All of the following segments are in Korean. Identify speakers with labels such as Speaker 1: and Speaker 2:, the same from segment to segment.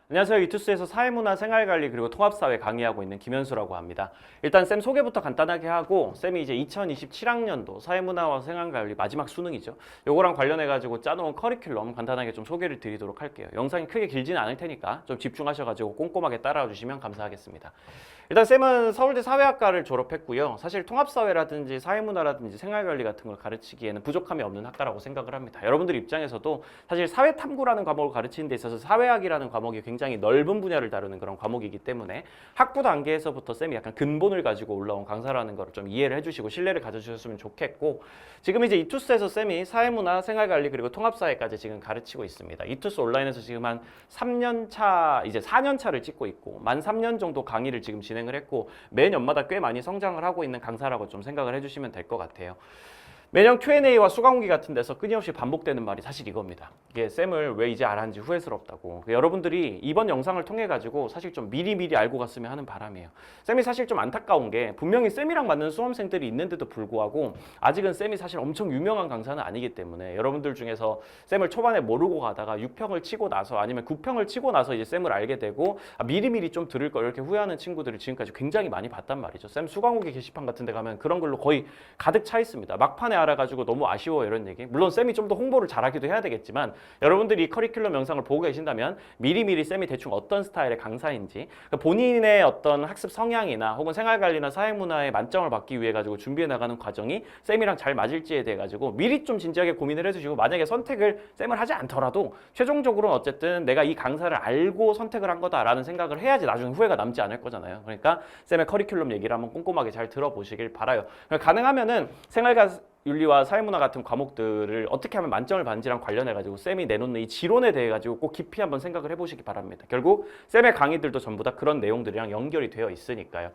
Speaker 1: 안녕하세요. 이투스에서 사회문화 생활관리 그리고 통합사회 강의하고 있는 김현수라고 합니다. 일단 쌤 소개부터 간단하게 하고 쌤이 이제 2027학년도 사회문화와 생활관리 마지막 수능이죠. 요거랑 관련해가지고 짜놓은 커리큘럼 간단하게 좀 소개를 드리도록 할게요. 영상이 크게 길지는 않을 테니까 좀 집중하셔가지고 꼼꼼하게 따라와 주시면 감사하겠습니다. 일단 쌤은 서울대 사회학과를 졸업했고요. 사실 통합사회라든지 사회문화라든지 생활관리 같은 걸 가르치기에는 부족함이 없는 학과라고 생각을 합니다. 여러분들 입장에서도 사실 사회탐구라는 과목을 가르치는 데 있어서 사회학이라는 과목이 굉장히 넓은 분야를 다루는 그런 과목이기 때문에 학부 단계에서부터 쌤이 약간 근본을 가지고 올라온 강사라는 걸 좀 이해를 해주시고 신뢰를 가져주셨으면 좋겠고, 지금 이제 이투스에서 쌤이 사회문화, 생활관리 그리고 통합사회까지 지금 가르치고 있습니다. 이투스 온라인에서 지금 한 3년 차, 이제 4년 차를 찍고 있고 만 3년 정도 강의를 지금 진행을 했고 매년마다 꽤 많이 성장을 하고 있는 강사라고 좀 생각을 해주시면 될 것 같아요. 매년 Q&A와 수강후기 같은 데서 끊임없이 반복되는 말이 사실 이겁니다. 이게 쌤을 왜 이제 알았는지 후회스럽다고. 여러분들이 이번 영상을 통해 가지고 사실 좀 미리미리 알고 갔으면 하는 바람이에요. 쌤이 사실 좀 안타까운 게 분명히 쌤이랑 맞는 수험생들이 있는데도 불구하고 아직은 쌤이 사실 엄청 유명한 강사는 아니기 때문에 여러분들 중에서 쌤을 초반에 모르고 가다가 6평을 치고 나서 아니면 9평을 치고 나서 이제 쌤을 알게 되고 미리미리 좀 들을 걸 이렇게 후회하는 친구들을 지금까지 굉장히 많이 봤단 말이죠. 쌤 수강후기 게시판 같은 데 가면 그런 걸로 거의 가득 차 있습니다. 막판에 알아가지고 너무 아쉬워 이런 얘기. 물론 쌤이 좀 더 홍보를 잘하기도 해야 되겠지만 여러분들이 커리큘럼 영상을 보고 계신다면 미리미리 쌤이 대충 어떤 스타일의 강사인지, 그러니까 본인의 어떤 학습 성향이나 혹은 생활관리나 사회문화에 만점을 받기 위해 가지고 준비해 나가는 과정이 쌤이랑 잘 맞을지에 대해 가지고 미리 좀 진지하게 고민을 해주시고, 만약에 선택을 쌤을 하지 않더라도 최종적으로는 어쨌든 내가 이 강사를 알고 선택을 한 거다라는 생각을 해야지 나중에 후회가 남지 않을 거잖아요. 그러니까 쌤의 커리큘럼 얘기를 한번 꼼꼼하게 잘 들어보시길 바라요. 그러니까 가능하면은 생활관 윤리와 사회문화 같은 과목들을 어떻게 하면 만점을 받는지랑 관련해가지고 쌤이 내놓는 이 지론에 대해 가지고 꼭 깊이 한번 생각을 해보시기 바랍니다. 결국 쌤의 강의들도 전부 다 그런 내용들이랑 연결이 되어 있으니까요.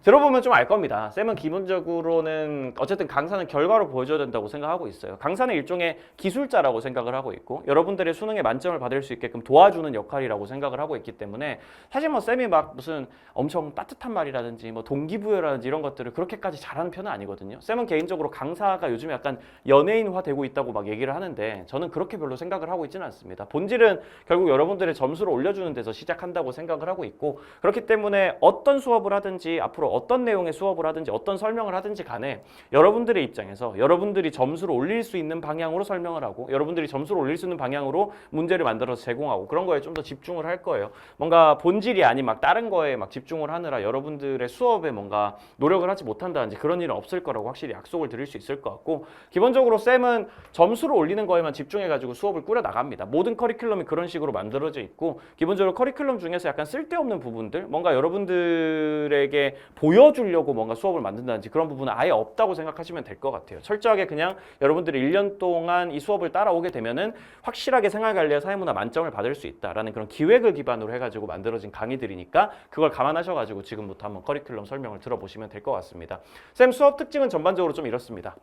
Speaker 1: 들어보면 좀 알 겁니다. 쌤은 기본적으로는 어쨌든 강사는 결과로 보여줘야 된다고 생각하고 있어요. 강사는 일종의 기술자라고 생각을 하고 있고 여러분들의 수능에 만점을 받을 수 있게끔 도와주는 역할이라고 생각을 하고 있기 때문에 사실 뭐 쌤이 막 무슨 엄청 따뜻한 말이라든지 뭐 동기부여라든지 이런 것들을 그렇게까지 잘하는 편은 아니거든요. 쌤은 개인적으로 강사가 요즘에 약간 연예인화 되고 있다고 막 얘기를 하는데 저는 그렇게 별로 생각을 하고 있지는 않습니다. 본질은 결국 여러분들의 점수를 올려주는 데서 시작한다고 생각을 하고 있고, 그렇기 때문에 어떤 수업을 하든지 앞으로 어떤 내용의 수업을 하든지 어떤 설명을 하든지 간에 여러분들의 입장에서 여러분들이 점수를 올릴 수 있는 방향으로 설명을 하고 여러분들이 점수를 올릴 수 있는 방향으로 문제를 만들어서 제공하고 그런 거에 좀 더 집중을 할 거예요. 뭔가 본질이 아닌 막 다른 거에 막 집중을 하느라 여러분들의 수업에 뭔가 노력을 하지 못한다든지 그런 일은 없을 거라고 확실히 약속을 드릴 수 있을 것 같고, 기본적으로 쌤은 점수를 올리는 거에만 집중해가지고 수업을 꾸려 나갑니다. 모든 커리큘럼이 그런 식으로 만들어져 있고 기본적으로 커리큘럼 중에서 약간 쓸데없는 부분들, 뭔가 여러분들에게 보여주려고 뭔가 수업을 만든다든지 그런 부분은 아예 없다고 생각하시면 될 것 같아요. 철저하게 그냥 여러분들이 1년 동안 이 수업을 따라오게 되면은 확실하게 생활관리와 사회문화 만점을 받을 수 있다라는 그런 기획을 기반으로 해가지고 만들어진 강의들이니까 그걸 감안하셔가지고 지금부터 한번 커리큘럼 설명을 들어보시면 될 것 같습니다. 쌤 수업 특징은 전반적으로 좀 이렇습니다.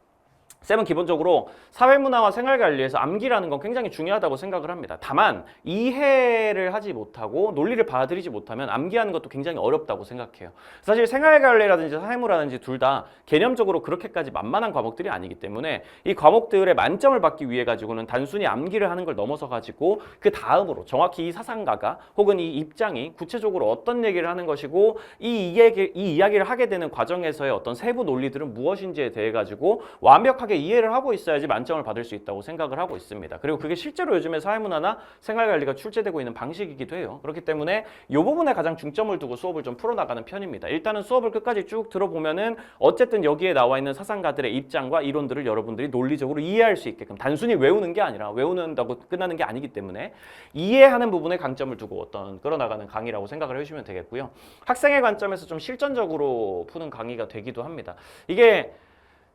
Speaker 1: 쌤은 기본적으로 사회문화와 생활관리에서 암기라는 건 굉장히 중요하다고 생각을 합니다. 다만 이해를 하지 못하고 논리를 받아들이지 못하면 암기하는 것도 굉장히 어렵다고 생각해요. 사실 생활관리라든지 사회문화라든지 둘 다 개념적으로 그렇게까지 만만한 과목들이 아니기 때문에 이 과목들의 만점을 받기 위해 가지고는 단순히 암기를 하는 걸 넘어서 가지고 그 다음으로 정확히 이 사상가가 혹은 이 입장이 구체적으로 어떤 얘기를 하는 것이고 이 이야기를 하게 되는 과정에서의 어떤 세부 논리들은 무엇인지에 대해 가지고 완벽하게 이해를 하고 있어야지 만점을 받을 수 있다고 생각을 하고 있습니다. 그리고 그게 실제로 요즘에 사회문화나 생활관리가 출제되고 있는 방식이기도 해요. 그렇기 때문에 이 부분에 가장 중점을 두고 수업을 좀 풀어나가는 편입니다. 일단은 수업을 끝까지 쭉 들어보면은 어쨌든 여기에 나와 있는 사상가들의 입장과 이론들을 여러분들이 논리적으로 이해할 수 있게끔, 단순히 외우는 게 아니라 외우는다고 끝나는 게 아니기 때문에 이해하는 부분에 강점을 두고 어떤 끌어나가는 강의라고 생각을 해주시면 되겠고요. 학생의 관점에서 좀 실전적으로 푸는 강의가 되기도 합니다. 이게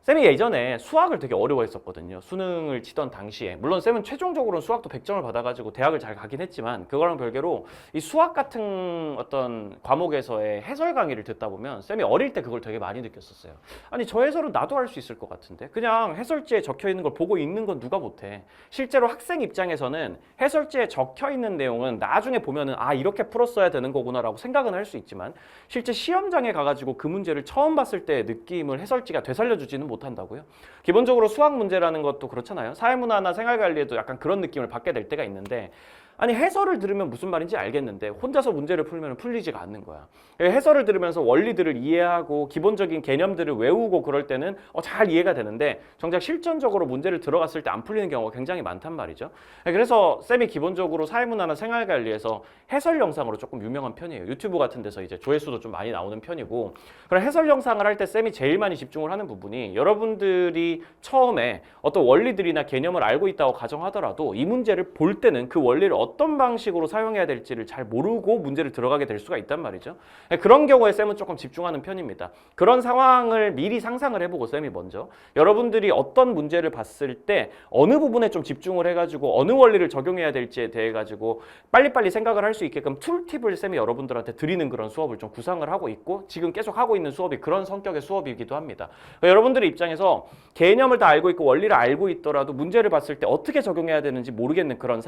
Speaker 1: 쌤이 예전에 수학을 되게 어려워했었거든요. 수능을 치던 당시에. 물론 쌤은 최종적으로는 수학도 100점을 받아가지고 대학을 잘 가긴 했지만 그거랑 별개로 이 수학 같은 어떤 과목에서의 해설 강의를 듣다 보면 쌤이 어릴 때 그걸 되게 많이 느꼈었어요. 아니 저 해설은 나도 할 수 있을 것 같은데 그냥 해설지에 적혀있는 걸 보고 읽는 건 누가 못해. 실제로 학생 입장에서는 해설지에 적혀있는 내용은 나중에 보면은 아 이렇게 풀었어야 되는 거구나 라고 생각은 할 수 있지만 실제 시험장에 가가지고 그 문제를 처음 봤을 때의 느낌을 해설지가 되살려주지는 못한다고요. 기본적으로 수학 문제라는 것도 그렇잖아요. 사회문화나 생활관리에도 약간 그런 느낌을 받게 될 때가 있는데 아니 해설을 들으면 무슨 말인지 알겠는데 혼자서 문제를 풀면 풀리지가 않는 거야. 해설을 들으면서 원리들을 이해하고 기본적인 개념들을 외우고 그럴 때는 잘 이해가 되는데 정작 실전적으로 문제를 들어갔을 때 안 풀리는 경우가 굉장히 많단 말이죠. 그래서 쌤이 기본적으로 사회문화나 생활관리에서 해설 영상으로 조금 유명한 편이에요. 유튜브 같은 데서 이제 조회수도 좀 많이 나오는 편이고, 그런 해설 영상을 할 때 쌤이 제일 많이 집중을 하는 부분이 여러분들이 처음에 어떤 원리들이나 개념을 알고 있다고 가정하더라도 이 문제를 볼 때는 그 원리를 어떤 방식으로 사용해야 될지를 잘 모르고 문제를 들어가게 될 수가 있단 말이죠. 그런 경우에 쌤은 조금 집중하는 편입니다. 그런 상황을 미리 상상을 해보고 쌤이 먼저 여러분들이 어떤 문제를 봤을 때 어느 부분에 좀 집중을 해가지고 어느 원리를 적용해야 될지에 대해 가지고 빨리빨리 생각을 할 수 있게끔 툴팁을 쌤이 여러분들한테 드리는 그런 수업을 좀 구상을 하고 있고, 지금 계속 하고 있는 수업이 그런 성격의 수업이기도 합니다. 여러분들의 입장에서 개념을 다 알고 있고 원리를 알고 있더라도 문제를 봤을 때 어떻게 적용해야 되는지 모르겠는 그런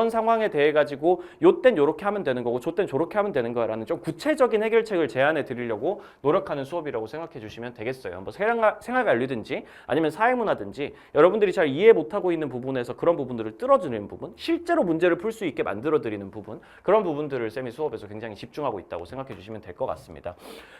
Speaker 1: 상황에 대해 가지고 요땐 요렇게 하면 되는 거고 저땐 저렇게 하면 되는 거라는 좀 구체적인 해결책을 제안해 드리려고 노력하는 수업이라고 생각해 주시면 되겠어요. 뭐 생활관리든지 아니면 사회문화든지 여러분들이 잘 이해 못하고 있는 부분에서 그런 부분들을 뚫어주는 부분, 실제로 문제를 풀 수 있게 만들어 드리는 부분, 그런 부분들을 쌤이 수업에서 굉장히 집중하고 있다고 생각해 주시면 될 것 같습니다.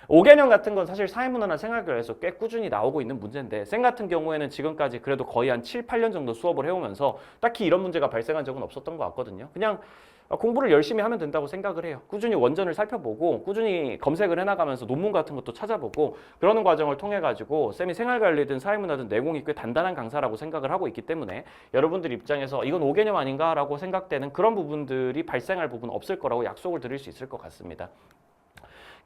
Speaker 1: 5개념 같은 건 사실 사회문화나 생활관리에서 꽤 꾸준히 나오고 있는 문제인데, 쌤 같은 경우에는 지금까지 그래도 거의 한 7, 8년 정도 수업을 해오면서 딱히 이런 문제가 발생한 적은 없었던 것 같거든요. 그냥 공부를 열심히 하면 된다고 생각을 해요. 꾸준히 원전을 살펴보고 꾸준히 검색을 해나가면서 논문 같은 것도 찾아보고 그러는 과정을 통해 가지고 쌤이 생활관리든 사회문화든 내공이 꽤 단단한 강사라고 생각을 하고 있기 때문에 여러분들 입장에서 이건 5개념 아닌가라고 생각되는 그런 부분들이 발생할 부분은 없을 거라고 약속을 드릴 수 있을 것 같습니다.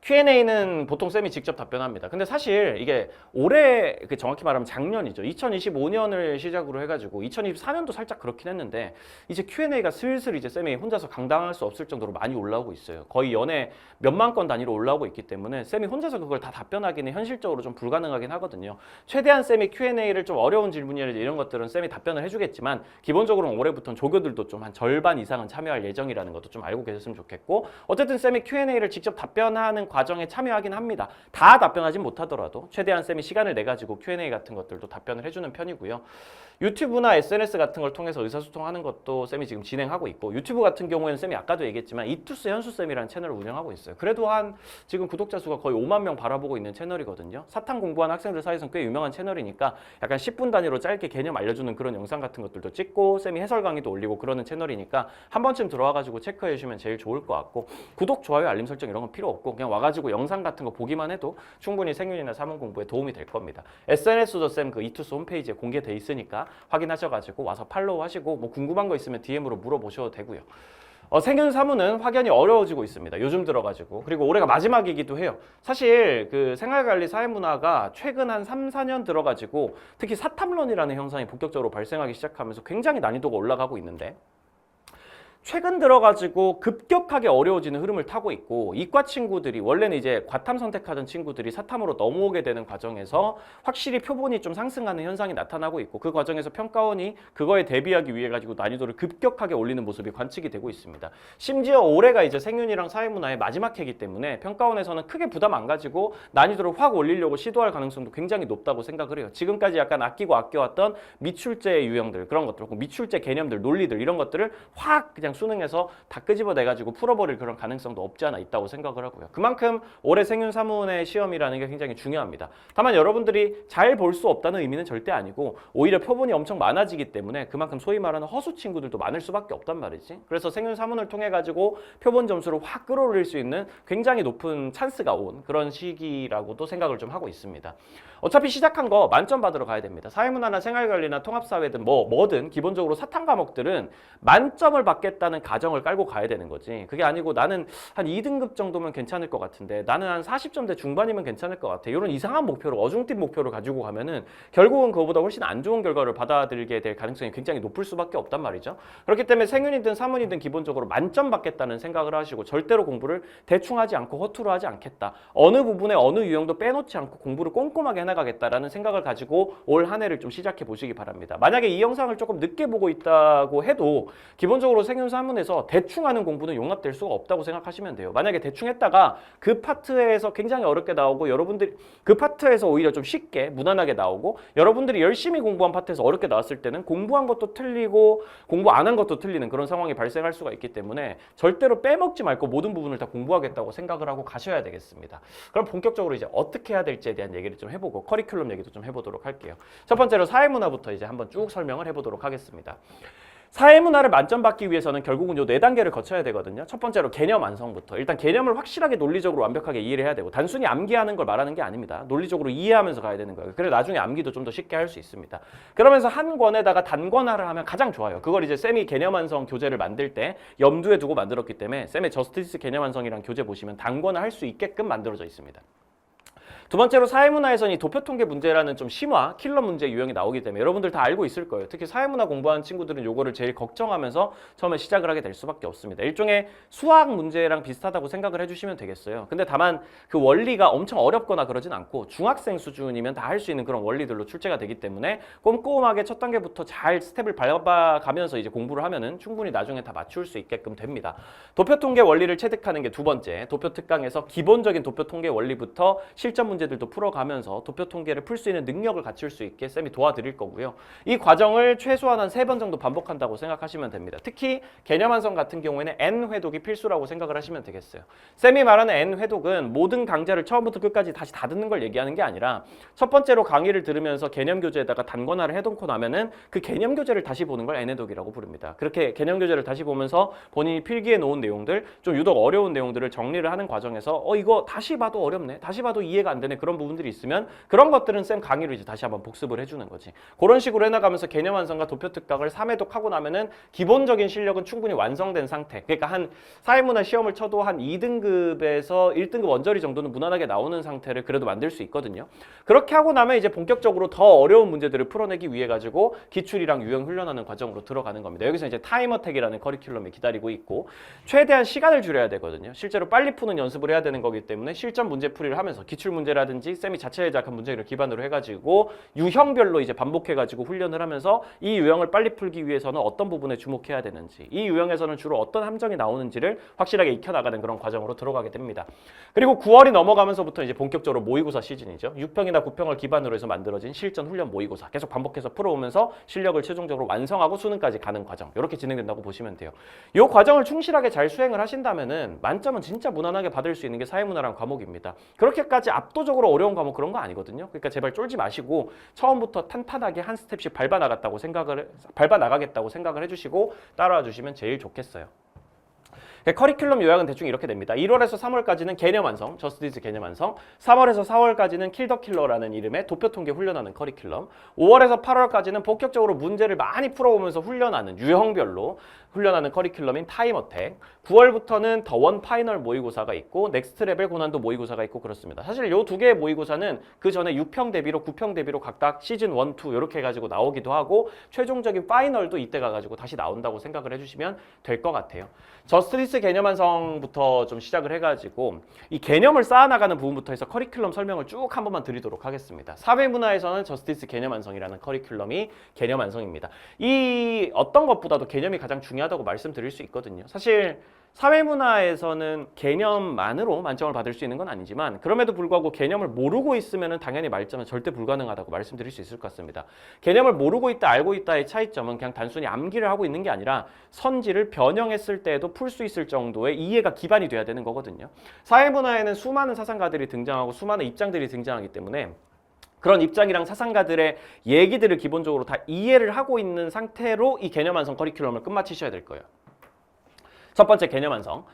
Speaker 1: Q&A는 보통 쌤이 직접 답변합니다. 근데 사실 이게 올해, 정확히 말하면 작년이죠. 2025년을 시작으로 해가지고 2024년도 살짝 그렇긴 했는데 이제 Q&A가 슬슬 이제 쌤이 혼자서 감당할 수 없을 정도로 많이 올라오고 있어요. 거의 연에 몇만 건 단위로 올라오고 있기 때문에 쌤이 혼자서 그걸 다 답변하기는 현실적으로 좀 불가능하긴 하거든요. 최대한 쌤이 Q&A를 좀 어려운 질문이라든지 이런 것들은 쌤이 답변을 해주겠지만 기본적으로는 올해부터는 조교들도 좀 한 절반 이상은 참여할 예정이라는 것도 좀 알고 계셨으면 좋겠고, 어쨌든 쌤이 Q&A를 직접 답변하는 과정에 참여하긴 합니다. 다 답변하진 못하더라도 최대한 쌤이 시간을 내가지고 Q&A 같은 것들도 답변을 해주는 편이고요. 유튜브나 SNS 같은 걸 통해서 의사소통하는 것도 쌤이 지금 진행하고 있고, 유튜브 같은 경우에는 쌤이 아까도 얘기했지만 이투스 현수쌤이라는 채널을 운영하고 있어요. 그래도 한 지금 구독자 수가 거의 5만 명 바라보고 있는 채널이거든요. 사탐 공부하는 학생들 사이에서는 꽤 유명한 채널이니까 약간 10분 단위로 짧게 개념 알려주는 그런 영상 같은 것들도 찍고 쌤이 해설 강의도 올리고 그러는 채널이니까 한 번쯤 들어와가지고 체크해 주시면 제일 좋을 것 같고, 구독, 좋아요, 알림 설정 이런 건 필요 없고 그냥 와가지고 영상 같은 거 보기만 해도 충분히 생윤이나 사문 공부에 도움이 될 겁니다. SNS도 쌤 그 이투스 홈페이지에 공개돼 있으니까 확인하셔가지고 와서 팔로우 하시고 뭐 궁금한 거 있으면 DM으로 물어보셔도 되고요. 생윤 사무는 확연히 어려워지고 있습니다. 요즘 들어가지고. 그리고 올해가 마지막이기도 해요. 사실 그 생활관리 사회문화가 최근 한 3, 4년 들어가지고 특히 사탐론이라는 현상이 본격적으로 발생하기 시작하면서 굉장히 난이도가 올라가고 있는데, 최근 들어가지고 급격하게 어려워지는 흐름을 타고 있고, 이과 친구들이 원래는 이제 과탐 선택하던 친구들이 사탐으로 넘어오게 되는 과정에서 확실히 표본이 좀 상승하는 현상이 나타나고 있고, 그 과정에서 평가원이 그거에 대비하기 위해 가지고 난이도를 급격하게 올리는 모습이 관측이 되고 있습니다. 심지어 올해가 이제 생윤이랑 사회문화의 마지막 해이기 때문에 평가원에서는 크게 부담 안 가지고 난이도를 확 올리려고 시도할 가능성도 굉장히 높다고 생각을 해요. 지금까지 약간 아끼고 아껴왔던 미출제 유형들, 그런 것들, 미출제 개념들, 논리들 이런 것들을 확 그냥 수능에서 다 끄집어내가지고 풀어버릴 그런 가능성도 없지 않아 있다고 생각을 하고요. 그만큼 올해 생윤 사문의 시험이라는 게 굉장히 중요합니다. 다만 여러분들이 잘 볼 수 없다는 의미는 절대 아니고 오히려 표본이 엄청 많아지기 때문에 그만큼 소위 말하는 허수 친구들도 많을 수밖에 없단 말이지. 그래서 생윤 사문을 통해 가지고 표본 점수를 확 끌어올릴 수 있는 굉장히 높은 찬스가 온 그런 시기라고도 생각을 좀 하고 있습니다. 어차피 시작한 거 만점 받으러 가야 됩니다. 사회문화나 생활관리나 통합사회든 뭐든 기본적으로 사탐 과목들은 만점을 받겠다는 가정을 깔고 가야 되는 거지. 그게 아니고 나는 한 2등급 정도면 괜찮을 것 같은데 나는 한 40점대 중반이면 괜찮을 것 같아. 이런 이상한 목표를, 어중뛴 목표를 가지고 가면은 결국은 그거보다 훨씬 안 좋은 결과를 받아들이게 될 가능성이 굉장히 높을 수밖에 없단 말이죠. 그렇기 때문에 생윤이든 사문이든 기본적으로 만점 받겠다는 생각을 하시고 절대로 공부를 대충 하지 않고 허투루 하지 않겠다. 어느 부분에 어느 유형도 빼놓지 않고 공부를 꼼꼼하게 해나가겠다라는 생각을 가지고 올 한 해를 좀 시작해 보시기 바랍니다. 만약에 이 영상을 조금 늦게 보고 있다고 해도 기본적으로 생윤 기초기면수 한문에서 대충 하는 공부는 용납될 수가 없다고 생각하시면 돼요. 만약에 대충 했다가 그 파트에서 굉장히 어렵게 나오고 여러분들이 그 파트에서 오히려 좀 쉽게 무난하게 나오고 여러분들이 열심히 공부한 파트에서 어렵게 나왔을 때는 공부한 것도 틀리고 공부 안 한 것도 틀리는 그런 상황이 발생할 수가 있기 때문에 절대로 빼먹지 말고 모든 부분을 다 공부하겠다고 생각을 하고 가셔야 되겠습니다. 그럼 본격적으로 이제 어떻게 해야 될지에 대한 얘기를 좀 해보고 커리큘럼 얘기도 좀 해보도록 할게요. 첫 번째로 사회문화부터 이제 한번 쭉 설명을 해보도록 하겠습니다. 사회문화를 만점 받기 위해서는 결국은 요 4단계를 거쳐야 되거든요. 첫 번째로 개념 완성부터. 일단 개념을 확실하게 논리적으로 완벽하게 이해를 해야 되고 단순히 암기하는 걸 말하는 게 아닙니다. 논리적으로 이해하면서 가야 되는 거예요. 그래 나중에 암기도 좀 더 쉽게 할 수 있습니다. 그러면서 한 권에다가 단권화를 하면 가장 좋아요. 그걸 이제 쌤이 개념 완성 교재를 만들 때 염두에 두고 만들었기 때문에 쌤의 저스티스 개념 완성이라는 교재 보시면 단권화 할 수 있게끔 만들어져 있습니다. 두 번째로 사회문화에서는 이 도표통계 문제라는 좀 심화, 킬러 문제 유형이 나오기 때문에 여러분들 다 알고 있을 거예요. 특히 사회문화 공부하는 친구들은 요거를 제일 걱정하면서 처음에 시작을 하게 될 수밖에 없습니다. 일종의 수학 문제랑 비슷하다고 생각을 해주시면 되겠어요. 근데 다만 그 원리가 엄청 어렵거나 그러진 않고 중학생 수준이면 다 할 수 있는 그런 원리들로 출제가 되기 때문에 꼼꼼하게 첫 단계부터 잘 스텝을 밟아가면서 이제 공부를 하면은 충분히 나중에 다 맞출 수 있게끔 됩니다. 도표통계 원리를 체득하는 게 두 번째, 도표특강에서 기본적인 도표통계 원리부터 실전 문제들도 풀어가면서 도표통계를 풀 수 있는 능력을 갖출 수 있게 쌤이 도와드릴 거고요. 이 과정을 최소한 한 3번 정도 반복한다고 생각하시면 됩니다. 특히 개념 완성 같은 경우에는 N 회독이 필수라고 생각을 하시면 되겠어요. 쌤이 말하는 N 회독은 모든 강좌를 처음부터 끝까지 다시 다 듣는 걸 얘기하는 게 아니라 첫 번째로 강의를 들으면서 개념 교재에다가 단권화를 해놓고 나면은 그 개념 교재를 다시 보는 걸 N 회독이라고 부릅니다. 그렇게 개념 교재를 다시 보면서 본인이 필기해 놓은 내용들, 좀 유독 어려운 내용들을 정리를 하는 과정에서 이거 다시 봐도 어렵네, 다시 봐도 이해가 안 되네 그런 부분들이 있으면 그런 것들은 쌤 강의로 이제 다시 한번 복습을 해주는 거지. 그런 식으로 해나가면서 개념 완성과 도표특강을 3회독 하고 나면은 기본적인 실력은 충분히 완성된 상태. 그러니까 한 사회문화 시험을 쳐도 한 2등급에서 1등급 원저리 정도는 무난하게 나오는 상태를 그래도 만들 수 있거든요. 그렇게 하고 나면 이제 본격적으로 더 어려운 문제들을 풀어내기 위해 가지고 기출이랑 유형 훈련하는 과정으로 들어가는 겁니다. 여기서 이제 타임어택이라는 커리큘럼이 기다리고 있고 최대한 시간을 줄여야 되거든요. 실제로 빨리 푸는 연습을 해야 되는 거기 때문에 실전 문제 풀이를 하면서 기출 문제라든지 쌤이 자체 제작한 문제를 기반으로 해가지고 유형별로 이제 반복해가지고 훈련을 하면서 이 유형을 빨리 풀기 위해서는 어떤 부분에 주목해야 되는지, 이 유형에서는 주로 어떤 함정이 나오는지를 확실하게 익혀나가는 그런 과정으로 들어가게 됩니다. 그리고 9월이 넘어가면서부터 이제 본격적으로 모의고사 시즌이죠. 6평이나 9평을 기반으로 해서 만들어진 실전 훈련 모의고사 계속 반복해서 풀어오면서 실력을 최종적으로 완성하고 수능까지 가는 과정, 이렇게 진행된다고 보시면 돼요. 이 과정을 충실하게 잘 수행을 하신다면은 만점은 진짜 무난하게 받을 수 있는 게 사회문화란 과목입니다. 그렇게까지 압도적으로 어려운 과목 그런 거 아니거든요. 그러니까 제발 쫄지 마시고 처음부터 탄탄하게 한 스텝씩 밟아 나가겠다고 생각을 해주시고 따라와 주시면 제일 좋겠어요. 커리큘럼 요약은 대충 이렇게 됩니다. 1월에서 3월까지는 개념 완성, 저스티스 개념 완성, 3월에서 4월까지는 킬 더 킬러라는 이름의 도표통계 훈련하는 커리큘럼, 5월에서 8월까지는 본격적으로 문제를 많이 풀어오면서 훈련하는 유형별로 훈련하는 커리큘럼인 타임어택, 9월부터는 더 원 파이널 모의고사가 있고 넥스트 레벨 고난도 모의고사가 있고 그렇습니다. 사실 이 두 개의 모의고사는 그 전에 6평 대비로 9평 대비로 각각 시즌 1, 2 이렇게 해가지고 나오기도 하고 최종적인 파이널도 이때 가가지고 다시 나온다고 생각을 해주시면 될 것 같아요. 저스티스 개념 완성부터 좀 시작을 해가지고 이 개념을 쌓아나가는 부분부터 해서 커리큘럼 설명을 쭉 한 번만 드리도록 하겠습니다. 사회문화에서는 저스티스 개념 완성이라는 커리큘럼이 개념 완성입니다. 이 어떤 것보다도 개념이 가장 중요하다고 말씀드릴 수 있거든요. 사실 사회문화에서는 개념만으로 만점을 받을 수 있는 건 아니지만 그럼에도 불구하고 개념을 모르고 있으면 당연히 말점은 절대 불가능하다고 말씀드릴 수 있을 것 같습니다. 개념을 모르고 있다, 알고 있다의 차이점은 그냥 단순히 암기를 하고 있는 게 아니라 선지를 변형했을 때에도 풀 수 있을 정도의 이해가 기반이 돼야 되는 거거든요. 사회문화에는 수많은 사상가들이 등장하고 수많은 입장들이 등장하기 때문에 그런 입장이랑 사상가들의 얘기들을 기본적으로 다 이해를 하고 있는 상태로 이 개념 완성 커리큘럼을 끝마치셔야 될 거예요. 첫 번째 개념 완성.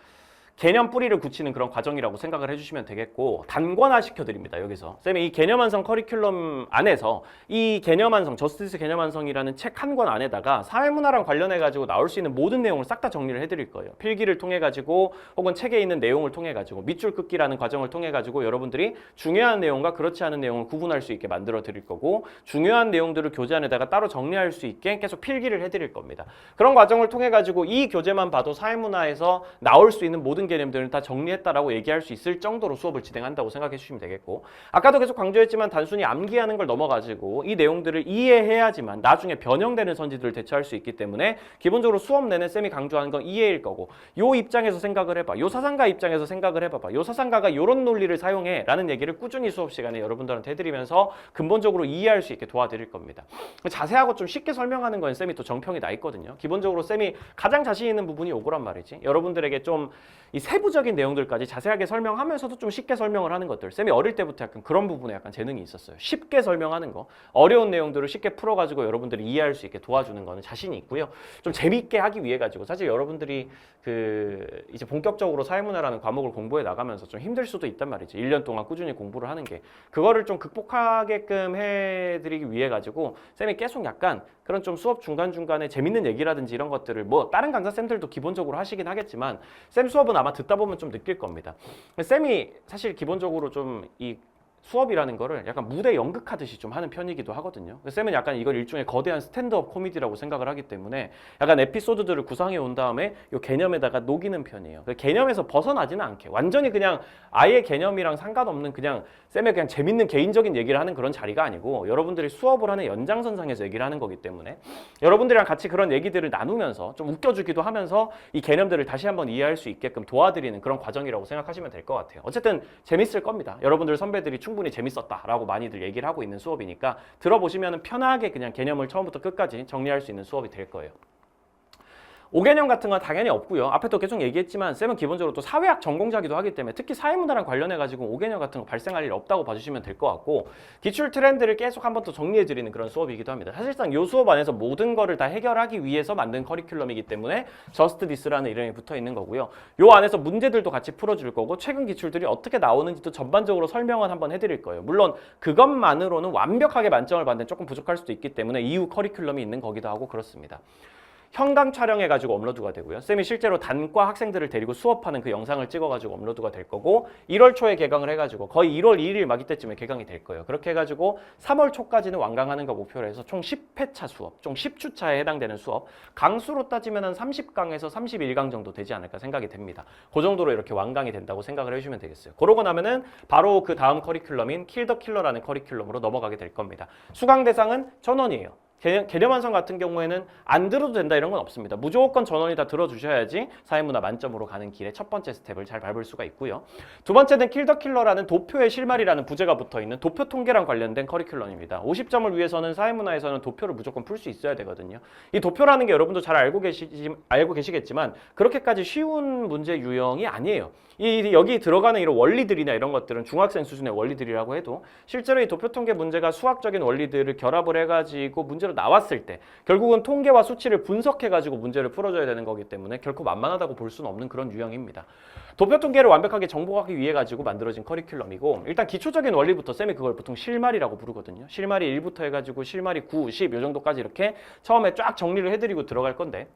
Speaker 1: 개념 뿌리를 굳히는 그런 과정이라고 생각을 해주시면 되겠고 단권화 시켜드립니다. 여기서 쌤이 이 개념 완성 커리큘럼 안에서 이 개념 완성, 저스티스 개념 완성이라는 책 한 권 안에다가 사회문화랑 관련해가지고 나올 수 있는 모든 내용을 싹 다 정리를 해드릴 거예요. 필기를 통해가지고 혹은 책에 있는 내용을 통해가지고 밑줄 긋기라는 과정을 통해가지고 여러분들이 중요한 내용과 그렇지 않은 내용을 구분할 수 있게 만들어 드릴 거고 중요한 내용들을 교재 안에다가 따로 정리할 수 있게 계속 필기를 해드릴 겁니다. 그런 과정을 통해가지고 이 교재만 봐도 사회문화에서 나올 수 있는 모든 모든 개념들은 다 정리했다라고 얘기할 수 있을 정도로 수업을 진행한다고 생각해 주시면 되겠고, 아까도 계속 강조했지만 단순히 암기하는 걸 넘어가지고 이 내용들을 이해해야지만 나중에 변형되는 선지들을 대처할 수 있기 때문에 기본적으로 수업 내내 쌤이 강조하는 건 이해일 거고, 요 입장에서 생각을 해봐, 요 사상가 입장에서 생각을 해봐봐, 요 사상가가 요런 논리를 사용해 라는 얘기를 꾸준히 수업 시간에 여러분들한테 해드리면서 근본적으로 이해할 수 있게 도와드릴 겁니다. 자세하고 좀 쉽게 설명하는 건 쌤이 또 정평이 나 있거든요. 기본적으로 쌤이 가장 자신 있는 부분이 요거란 말이지. 여러분들에게 좀 이 세부적인 내용들까지 자세하게 설명하면서도 좀 쉽게 설명을 하는 것들. 쌤이 어릴 때부터 약간 그런 부분에 약간 재능이 있었어요. 쉽게 설명하는 거, 어려운 내용들을 쉽게 풀어가지고 여러분들이 이해할 수 있게 도와주는 거는 자신이 있고요. 좀 재밌게 하기 위해 가지고, 사실 여러분들이 이제 본격적으로 사회문화라는 과목을 공부해 나가면서 좀 힘들 수도 있단 말이지. 1년 동안 꾸준히 공부를 하는 게, 그거를 좀 극복하게끔 해드리기 위해 가지고 쌤이 계속 약간 그런 좀 수업 중간중간에 재밌는 얘기라든지 이런 것들을, 뭐 다른 강사 쌤들도 기본적으로 하시긴 하겠지만 쌤 수업은 아마 듣다 보면 좀 느낄 겁니다. 쌤이 사실 기본적으로 좀 이 수업이라는 거를 약간 무대 연극하듯이 좀 하는 편이기도 하거든요. 쌤은 약간 이걸 일종의 거대한 스탠드업 코미디라고 생각을 하기 때문에 약간 에피소드들을 구성해 온 다음에 이 개념에다가 녹이는 편이에요. 개념에서 벗어나지는 않게 완전히 그냥 아예 개념이랑 상관없는 그냥 쌤의 그냥 재밌는 개인적인 얘기를 하는 그런 자리가 아니고, 여러분들이 수업을 하는 연장선상에서 얘기를 하는 거기 때문에 여러분들이랑 같이 그런 얘기들을 나누면서 좀 웃겨주기도 하면서 이 개념들을 다시 한번 이해할 수 있게끔 도와드리는 그런 과정이라고 생각하시면 될 것 같아요. 어쨌든 재밌을 겁니다. 여러분들 선배들이 충분히 재밌었다라고 많이들 얘기를 하고 있는 수업이니까 들어보시면 편하게 그냥 개념을 처음부터 끝까지 정리할 수 있는 수업이 될 거예요. 5개념 같은 건 당연히 없고요. 앞에도 계속 얘기했지만 쌤은 기본적으로 또 사회학 전공자기도 하기 때문에 특히 사회문화랑 관련해가지고 5개념 같은 거 발생할 일 없다고 봐주시면 될 것 같고, 기출 트렌드를 계속 한 번 더 정리해드리는 그런 수업이기도 합니다. 사실상 이 수업 안에서 모든 거를 다 해결하기 위해서 만든 커리큘럼이기 때문에 저스트 디스라는 이름이 붙어 있는 거고요. 이 안에서 문제들도 같이 풀어줄 거고, 최근 기출들이 어떻게 나오는지도 전반적으로 설명은 한번 해드릴 거예요. 물론 그것만으로는 완벽하게 만점을 받는 조금 부족할 수도 있기 때문에 이후 커리큘럼이 있는 거기도 하고 그렇습니다. 현강 촬영해가지고 업로드가 되고요. 쌤이 실제로 단과 학생들을 데리고 수업하는 그 영상을 찍어가지고 업로드가 될 거고, 1월 초에 개강을 해가지고 거의 1월 2일 막 이때쯤에 개강이 될 거예요. 그렇게 해가지고 3월 초까지는 완강하는 거 목표로 해서 총 10회차 수업, 총 10주차에 해당되는 수업, 강수로 따지면 한 30강에서 31강 정도 되지 않을까 생각이 됩니다. 그 정도로 이렇게 완강이 된다고 생각을 해주시면 되겠어요. 그러고 나면은 바로 그 다음 커리큘럼인 킬 더 킬러라는 커리큘럼으로 넘어가게 될 겁니다. 수강 대상은 전원이에요. 개념 완성 같은 경우에는 안 들어도 된다 이런 건 없습니다. 무조건 전원이 다 들어주셔야지 사회문화 만점으로 가는 길의 첫 번째 스텝을 잘 밟을 수가 있고요. 두 번째는 킬 더 킬러라는 도표의 실마리라는 부제가 붙어있는 도표 통계랑 관련된 커리큘럼입니다. 50점을 위해서는 사회문화에서는 도표를 무조건 풀 수 있어야 되거든요. 이 도표라는 게 여러분도 잘 알고 계시겠지만 그렇게까지 쉬운 문제 유형이 아니에요. 여기 들어가는 이런 원리들이나 이런 것들은 중학생 수준의 원리들이라고 해도 실제로 이 도표 통계 문제가 수학적인 원리들을 결합을 해가지고 문제로 나왔을 때 결국은 통계와 수치를 분석해가지고 문제를 풀어줘야 되는 거기 때문에 결코 만만하다고 볼 수는 없는 그런 유형입니다. 도표 통계를 완벽하게 정복하기 위해 가지고 만들어진 커리큘럼이고, 일단 기초적인 원리부터 쌤이 그걸 보통 실마리라고 부르거든요. 실마리 1부터 해가지고 실마리 9, 10 요 정도까지 이렇게 처음에 쫙 정리를 해드리고 들어갈 건데,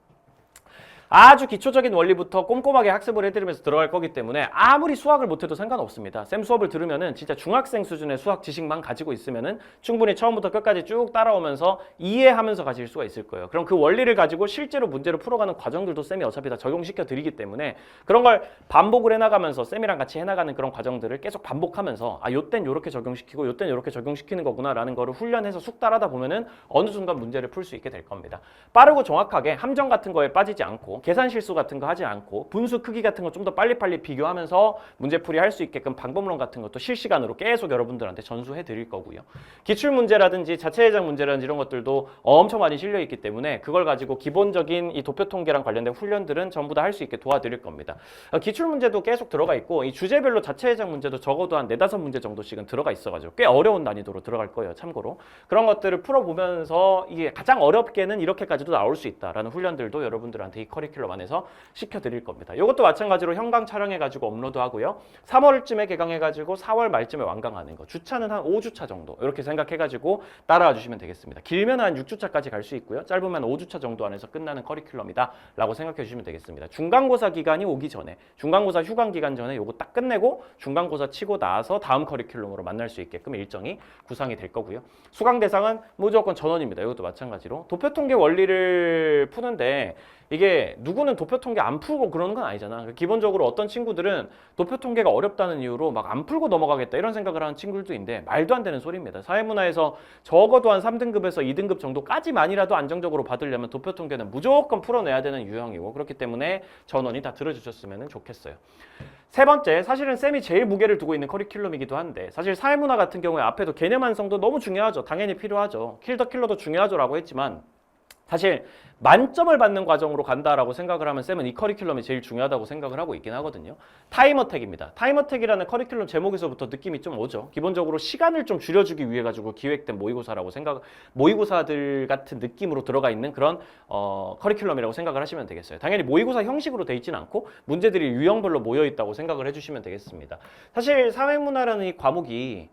Speaker 1: 아주 기초적인 원리부터 꼼꼼하게 학습을 해드리면서 들어갈 거기 때문에 아무리 수학을 못해도 상관없습니다. 쌤 수업을 들으면은 진짜 중학생 수준의 수학 지식만 가지고 있으면은 충분히 처음부터 끝까지 쭉 따라오면서 이해하면서 가실 수가 있을 거예요. 그럼 그 원리를 가지고 실제로 문제를 풀어가는 과정들도 쌤이 어차피 다 적용시켜 드리기 때문에 그런 걸 반복을 해나가면서 쌤이랑 같이 해나가는 그런 과정들을 계속 반복하면서 요땐 요렇게 적용시키고 요땐 요렇게 적용시키는 거구나 라는 거를 훈련해서 숙달하다 보면은 어느 순간 문제를 풀 수 있게 될 겁니다. 빠르고 정확하게 함정 같은 거에 빠지지 않고 계산 실수 같은 거 하지 않고 분수 크기 같은 거 좀 더 빨리빨리 비교하면서 문제풀이 할 수 있게끔 방법론 같은 것도 실시간으로 계속 여러분들한테 전수해 드릴 거고요. 기출문제라든지 자체 해석 문제라든지 이런 것들도 엄청 많이 실려 있기 때문에 그걸 가지고 기본적인 이 도표 통계랑 관련된 훈련들은 전부 다 할 수 있게 도와드릴 겁니다. 기출문제도 계속 들어가 있고 이 주제별로 자체 해석 문제도 적어도 한 4-5문제 정도씩은 들어가 있어가지고 꽤 어려운 난이도로 들어갈 거예요. 참고로 그런 것들을 풀어보면서 이게 가장 어렵게는 이렇게까지도 나올 수 있다라는 훈련들도 여러분들한테 이 커리큘럼 안에서 시켜드릴 겁니다. 이것도 마찬가지로 현강 촬영해가지고 업로드하고요. 3월쯤에 개강해가지고 4월 말쯤에 완강하는 거. 주차는 한 5주차 정도 이렇게 생각해가지고 따라와 주시면 되겠습니다. 길면 한 6주차까지 갈 수 있고요. 짧으면 5주차 정도 안에서 끝나는 커리큘럼이다 라고 생각해 주시면 되겠습니다. 중간고사 기간이 오기 전에, 중간고사 휴강 기간 전에 요거 딱 끝내고 중간고사 치고 나서 다음 커리큘럼으로 만날 수 있게끔 일정이 구상이 될 거고요. 수강 대상은 무조건 전원입니다. 이것도 마찬가지로 도표통계 원리를 푸는데 이게 누구는 도표 통계 안 풀고 그러는 건 아니잖아. 기본적으로 어떤 친구들은 도표 통계가 어렵다는 이유로 막 안 풀고 넘어가겠다 이런 생각을 하는 친구들도 있는데 말도 안 되는 소리입니다. 사회문화에서 적어도 한 3등급에서 2등급 정도까지만이라도 안정적으로 받으려면 도표 통계는 무조건 풀어내야 되는 유형이고, 그렇기 때문에 전원이 다 들어주셨으면 좋겠어요. 세 번째, 사실은 쌤이 제일 무게를 두고 있는 커리큘럼이기도 한데, 사실 사회문화 같은 경우에 앞에도 개념 완성도 너무 중요하죠. 당연히 필요하죠. 킬 더 킬러도 중요하죠라고 했지만 사실 만점을 받는 과정으로 간다라고 생각을 하면 쌤은 이 커리큘럼이 제일 중요하다고 생각을 하고 있긴 하거든요. 타임어택입니다. 타임어택이라는 커리큘럼 제목에서부터 느낌이 좀 오죠. 기본적으로 시간을 좀 줄여주기 위해 가지고 기획된 모의고사라고 모의고사들 같은 느낌으로 들어가 있는 그런 커리큘럼이라고 생각을 하시면 되겠어요. 당연히 모의고사 형식으로 돼 있지는 않고 문제들이 유형별로 모여 있다고 생각을 해주시면 되겠습니다. 사실 사회문화라는 이 과목이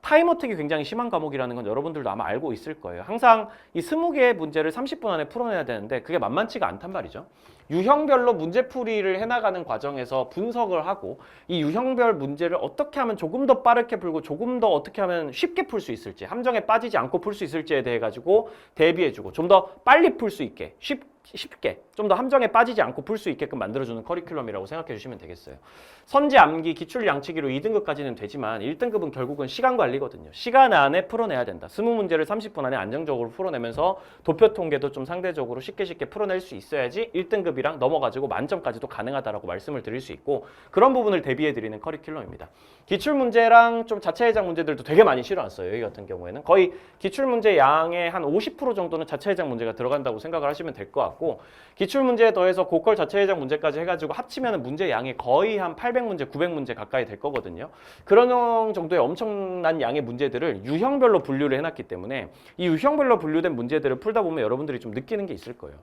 Speaker 1: 타임어택이 굉장히 심한 과목이라는 건 여러분들도 아마 알고 있을 거예요. 항상 이 20개의 문제를 30분 안에 풀어내야 되는데 그게 만만치가 않단 말이죠. 유형별로 문제풀이를 해나가는 과정에서 분석을 하고 이 유형별 문제를 어떻게 하면 조금 더 빠르게 풀고 조금 더 어떻게 하면 쉽게 풀 수 있을지, 함정에 빠지지 않고 풀 수 있을지에 대해 가지고 대비해주고 좀 더 빨리 풀 수 있게 쉽게 좀 더 함정에 빠지지 않고 풀 수 있게끔 만들어주는 커리큘럼이라고 생각해 주시면 되겠어요. 선지, 암기, 기출, 양치기로 2등급까지는 되지만 1등급은 결국은 시간 관리거든요. 시간 안에 풀어내야 된다. 20문제를 30분 안에 안정적으로 풀어내면서 도표 통계도 좀 상대적으로 쉽게 풀어낼 수 있어야지 1등급이랑 넘어가지고 만점까지도 가능하다라고 말씀을 드릴 수 있고, 그런 부분을 대비해 드리는 커리큘럼입니다. 기출문제랑 좀 자체 해당 문제들도 되게 많이 실어놨어요. 여기 같은 경우에는 거의 기출문제 양의 한 50% 정도는 자체 해당 문제가 들어간다고 생각을 하시면 될 것 같고, 기출문제에 더해서 고퀄 자체 해당 문제까지 해가지고 합치면 문제 양이 거의 한 800문제, 900문제 가까이 될 거거든요. 그런 정도의 엄청난 양의 문제들을 유형별로 분류를 해놨기 때문에 이 유형별로 분류된 문제들을 풀다 보면 여러분들이 좀 느끼는 게 있을 거예요.